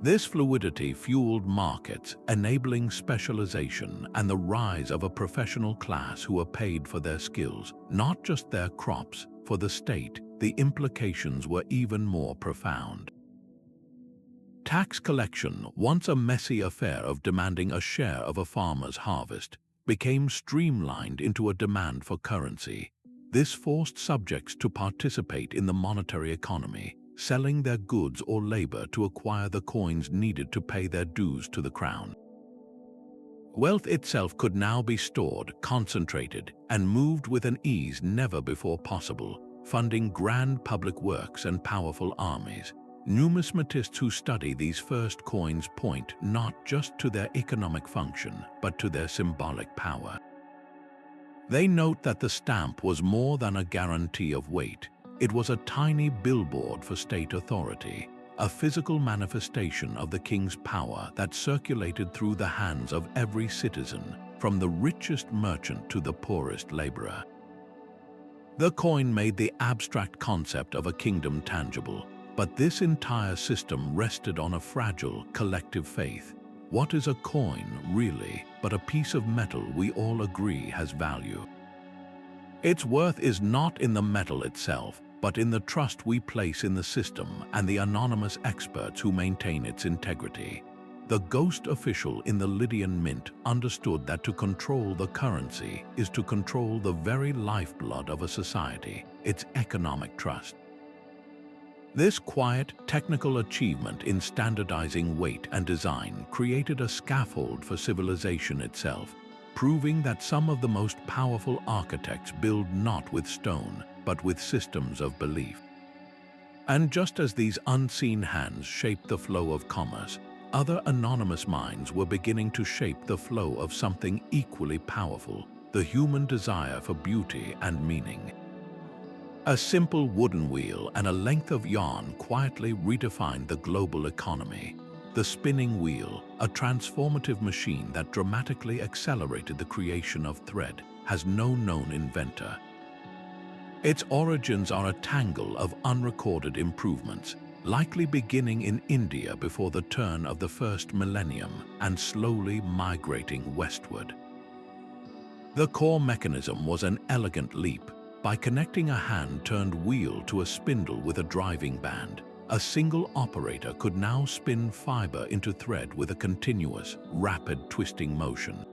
This fluidity fueled markets, enabling specialization and the rise of a professional class who were paid for their skills, not just their crops. For the state, the implications were even more profound. Tax collection, once a messy affair of demanding a share of a farmer's harvest, became streamlined into a demand for currency. This forced subjects to participate in the monetary economy, selling their goods or labor to acquire the coins needed to pay their dues to the crown. Wealth itself could now be stored, concentrated, and moved with an ease never before possible, funding grand public works and powerful armies. Numismatists who study these first coins point not just to their economic function, but to their symbolic power. They note that the stamp was more than a guarantee of weight. It was a tiny billboard for state authority, a physical manifestation of the king's power that circulated through the hands of every citizen, from the richest merchant to the poorest laborer. The coin made the abstract concept of a kingdom tangible, but this entire system rested on a fragile, collective faith. What is a coin, really, but a piece of metal we all agree has value? Its worth is not in the metal itself, but in the trust we place in the system and the anonymous experts who maintain its integrity. The ghost official in the Lydian mint understood that to control the currency is to control the very lifeblood of a society, its economic trust. This quiet, technical achievement in standardizing weight and design created a scaffold for civilization itself, proving that some of the most powerful architects build not with stone, but with systems of belief. And just as these unseen hands shaped the flow of commerce, other anonymous minds were beginning to shape the flow of something equally powerful, the human desire for beauty and meaning. A simple wooden wheel and a length of yarn quietly redefined the global economy. The spinning wheel, a transformative machine that dramatically accelerated the creation of thread, has no known inventor. Its origins are a tangle of unrecorded improvements, likely beginning in India before the turn of the first millennium and slowly migrating westward. The core mechanism was an elegant leap. By connecting a hand-turned wheel to a spindle with a driving band, a single operator could now spin fiber into thread with a continuous, rapid twisting motion.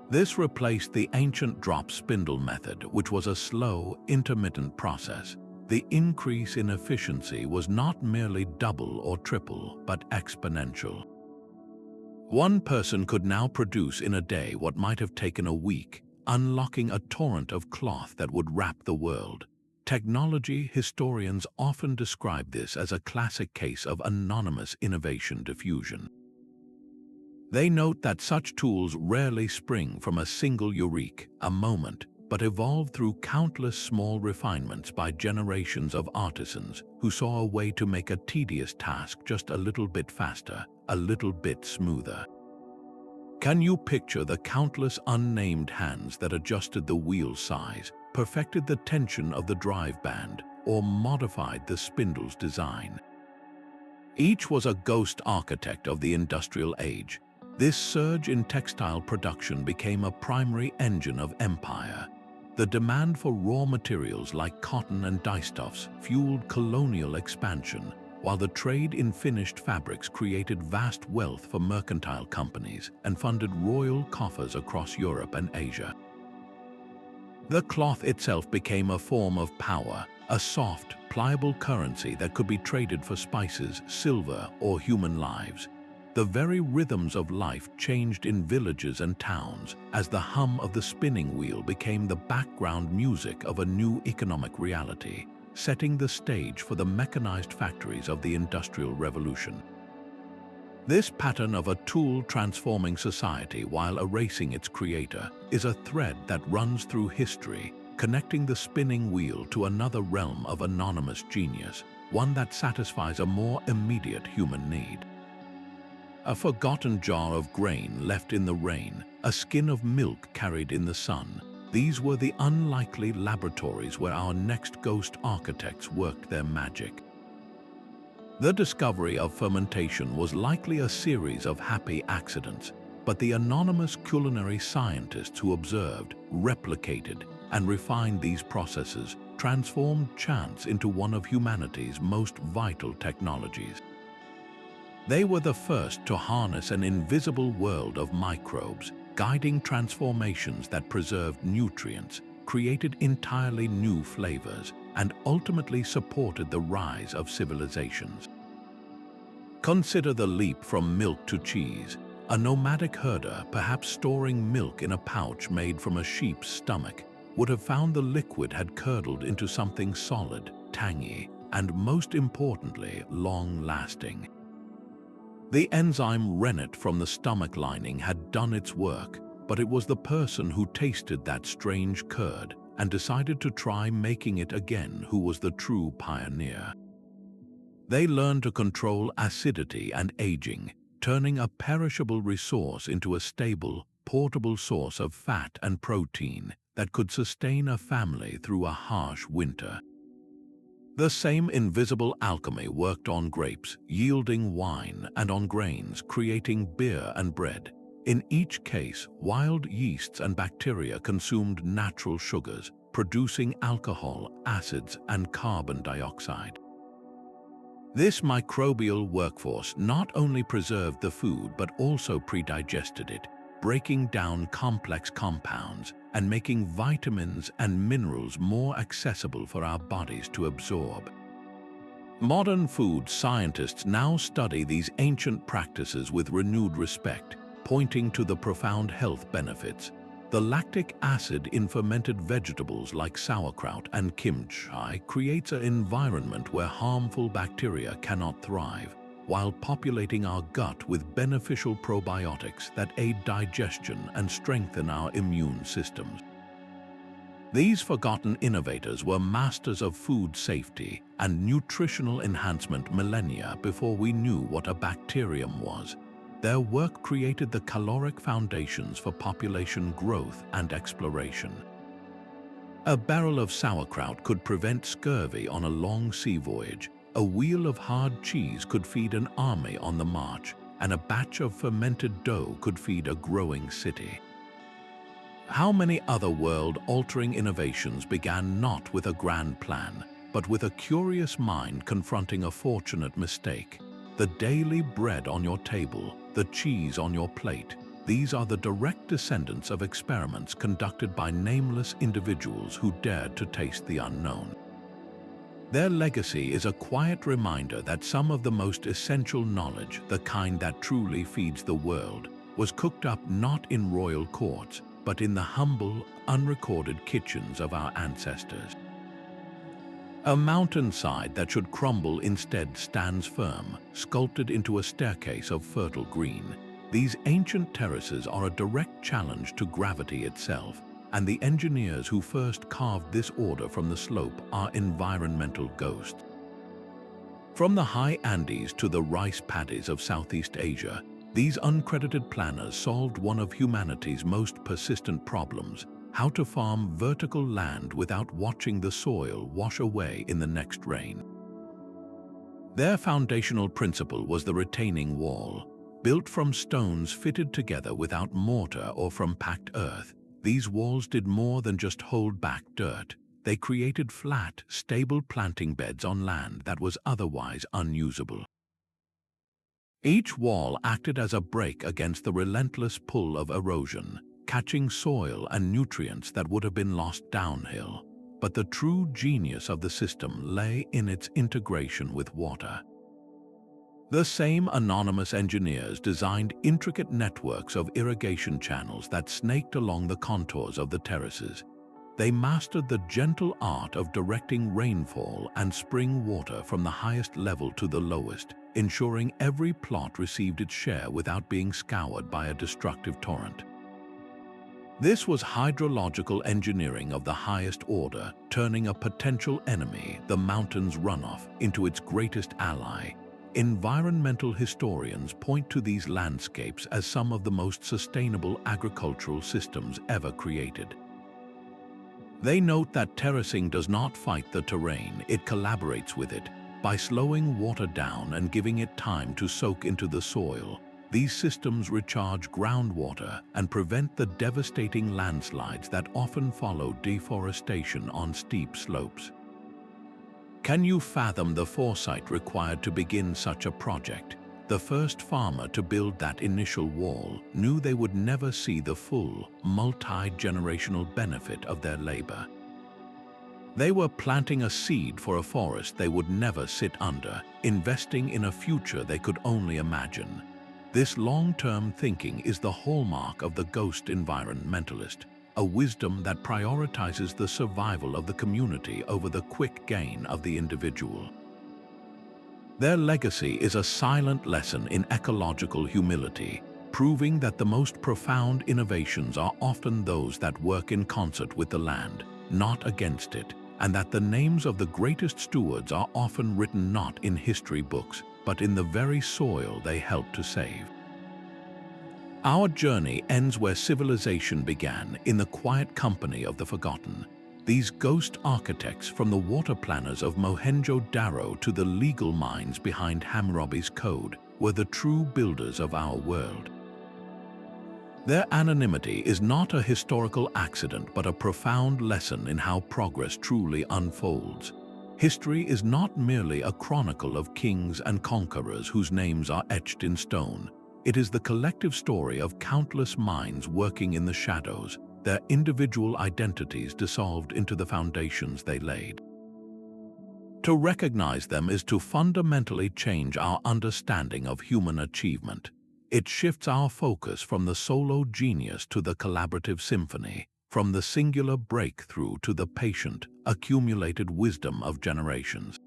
This replaced the ancient drop spindle method, which was a slow, intermittent process. The increase in efficiency was not merely double or triple, but exponential. One person could now produce in a day what might have taken a week, unlocking a torrent of cloth that would wrap the world. Technology historians often describe this as a classic case of anonymous innovation diffusion. They note that such tools rarely spring from a single eureka, a moment, but evolve through countless small refinements by generations of artisans who saw a way to make a tedious task just a little bit faster, a little bit smoother. Can you picture the countless unnamed hands that adjusted the wheel size, perfected the tension of the drive band, or modified the spindle's design? Each was a ghost architect of the industrial age. This surge in textile production became a primary engine of empire. The demand for raw materials like cotton and dyestuffs fueled colonial expansion, while the trade in finished fabrics created vast wealth for mercantile companies and funded royal coffers across Europe and Asia. The cloth itself became a form of power, a soft, pliable currency that could be traded for spices, silver, or human lives. The very rhythms of life changed in villages and towns as the hum of the spinning wheel became the background music of a new economic reality, setting the stage for the mechanized factories of the Industrial Revolution. This pattern of a tool transforming society while erasing its creator is a thread that runs through history, connecting the spinning wheel to another realm of anonymous genius, one that satisfies a more immediate human need. A forgotten jar of grain left in the rain, a skin of milk carried in the sun. These were the unlikely laboratories where our next ghost architects worked their magic. The discovery of fermentation was likely a series of happy accidents, but the anonymous culinary scientists who observed, replicated, and refined these processes transformed chance into one of humanity's most vital technologies. They were the first to harness an invisible world of microbes, guiding transformations that preserved nutrients, created entirely new flavors, and ultimately supported the rise of civilizations. Consider the leap from milk to cheese. A nomadic herder, perhaps storing milk in a pouch made from a sheep's stomach, would have found the liquid had curdled into something solid, tangy, and most importantly, long-lasting. The enzyme rennet from the stomach lining had done its work. but it was the person who tasted that strange curd and decided to try making it again who was the true pioneer. They learned to control acidity and aging, turning a perishable resource into a stable, portable source of fat and protein that could sustain a family through a harsh winter. The same invisible alchemy worked on grapes, yielding wine, and on grains, creating beer and bread. In each case, wild yeasts and bacteria consumed natural sugars, producing alcohol, acids, and carbon dioxide. This microbial workforce not only preserved the food but also pre-digested it, breaking down complex compounds and making vitamins and minerals more accessible for our bodies to absorb. Modern food scientists now study these ancient practices with renewed respect, pointing to the profound health benefits. The lactic acid in fermented vegetables like sauerkraut and kimchi creates an environment where harmful bacteria cannot thrive, while populating our gut with beneficial probiotics that aid digestion and strengthen our immune systems. These forgotten innovators were masters of food safety and nutritional enhancement millennia before we knew what a bacterium was. Their work created the caloric foundations for population growth and exploration. A barrel of sauerkraut could prevent scurvy on a long sea voyage, a wheel of hard cheese could feed an army on the march, and a batch of fermented dough could feed a growing city. How many other world-altering innovations began not with a grand plan, but with a curious mind confronting a fortunate mistake? The daily bread on your table, the cheese on your plate, these are the direct descendants of experiments conducted by nameless individuals who dared to taste the unknown. Their legacy is a quiet reminder that some of the most essential knowledge, the kind that truly feeds the world, was cooked up not in royal courts, but in the humble, unrecorded kitchens of our ancestors. A mountainside that should crumble instead stands firm, sculpted into a staircase of fertile green. These ancient terraces are a direct challenge to gravity itself, and the engineers who first carved this order from the slope are environmental ghosts. From the high Andes to the rice paddies of Southeast Asia, these uncredited planners solved one of humanity's most persistent problems: how to farm vertical land without watching the soil wash away in the next rain. Their foundational principle was the retaining wall. Built from stones fitted together without mortar or from packed earth, these walls did more than just hold back dirt. They created flat, stable planting beds on land that was otherwise unusable. Each wall acted as a brake against the relentless pull of erosion, catching soil and nutrients that would have been lost downhill. But the true genius of the system lay in its integration with water. The same anonymous engineers designed intricate networks of irrigation channels that snaked along the contours of the terraces. They mastered the gentle art of directing rainfall and spring water from the highest level to the lowest, ensuring every plot received its share without being scoured by a destructive torrent. This was hydrological engineering of the highest order, turning a potential enemy, the mountain's runoff, into its greatest ally. Environmental historians point to these landscapes as some of the most sustainable agricultural systems ever created. They note that terracing does not fight the terrain, it collaborates with it. By slowing water down and giving it time to soak into the soil, these systems recharge groundwater and prevent the devastating landslides that often follow deforestation on steep slopes. Can you fathom the foresight required to begin such a project? The first farmer to build that initial wall knew they would never see the full, multi-generational benefit of their labor. They were planting a seed for a forest they would never sit under, investing in a future they could only imagine. This long-term thinking is the hallmark of the ghost environmentalist, a wisdom that prioritizes the survival of the community over the quick gain of the individual. Their legacy is a silent lesson in ecological humility, proving that the most profound innovations are often those that work in concert with the land, not against it, and that the names of the greatest stewards are often written not in history books, but in the very soil they helped to save. Our journey ends where civilization began, in the quiet company of the forgotten. These ghost architects, from the water planners of Mohenjo-Daro to the legal minds behind Hammurabi's code, were the true builders of our world. Their anonymity is not a historical accident, but a profound lesson in how progress truly unfolds. History is not merely a chronicle of kings and conquerors whose names are etched in stone. It is the collective story of countless minds working in the shadows, their individual identities dissolved into the foundations they laid. To recognize them is to fundamentally change our understanding of human achievement. It shifts our focus from the solo genius to the collaborative symphony, from the singular breakthrough to the patient, accumulated wisdom of generations.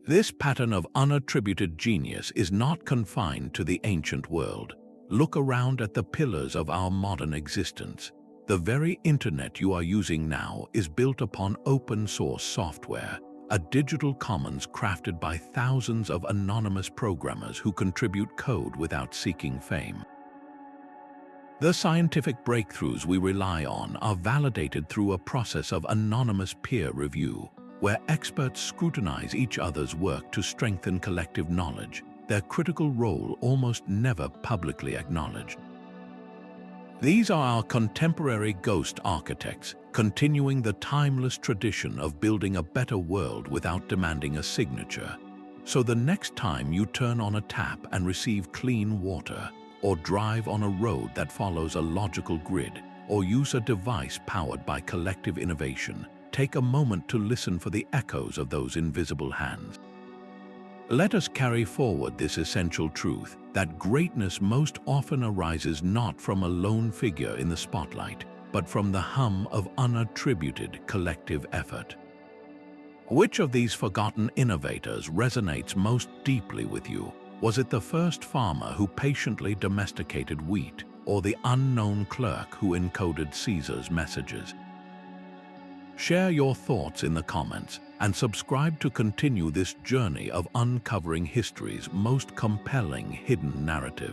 This pattern of unattributed genius is not confined to the ancient world. Look around at the pillars of our modern existence. The very internet you are using now is built upon open-source software, a digital commons crafted by thousands of anonymous programmers who contribute code without seeking fame. The scientific breakthroughs we rely on are validated through a process of anonymous peer review, where experts scrutinize each other's work to strengthen collective knowledge, their critical role almost never publicly acknowledged. These are our contemporary ghost architects, continuing the timeless tradition of building a better world without demanding a signature. So the next time you turn on a tap and receive clean water, or drive on a road that follows a logical grid, or use a device powered by collective innovation, take a moment to listen for the echoes of those invisible hands. Let us carry forward this essential truth, that greatness most often arises not from a lone figure in the spotlight, but from the hum of unattributed collective effort. Which of these forgotten innovators resonates most deeply with you? Was it the first farmer who patiently domesticated wheat, or the unknown clerk who encoded Caesar's messages? Share your thoughts in the comments and subscribe to continue this journey of uncovering history's most compelling hidden narrative.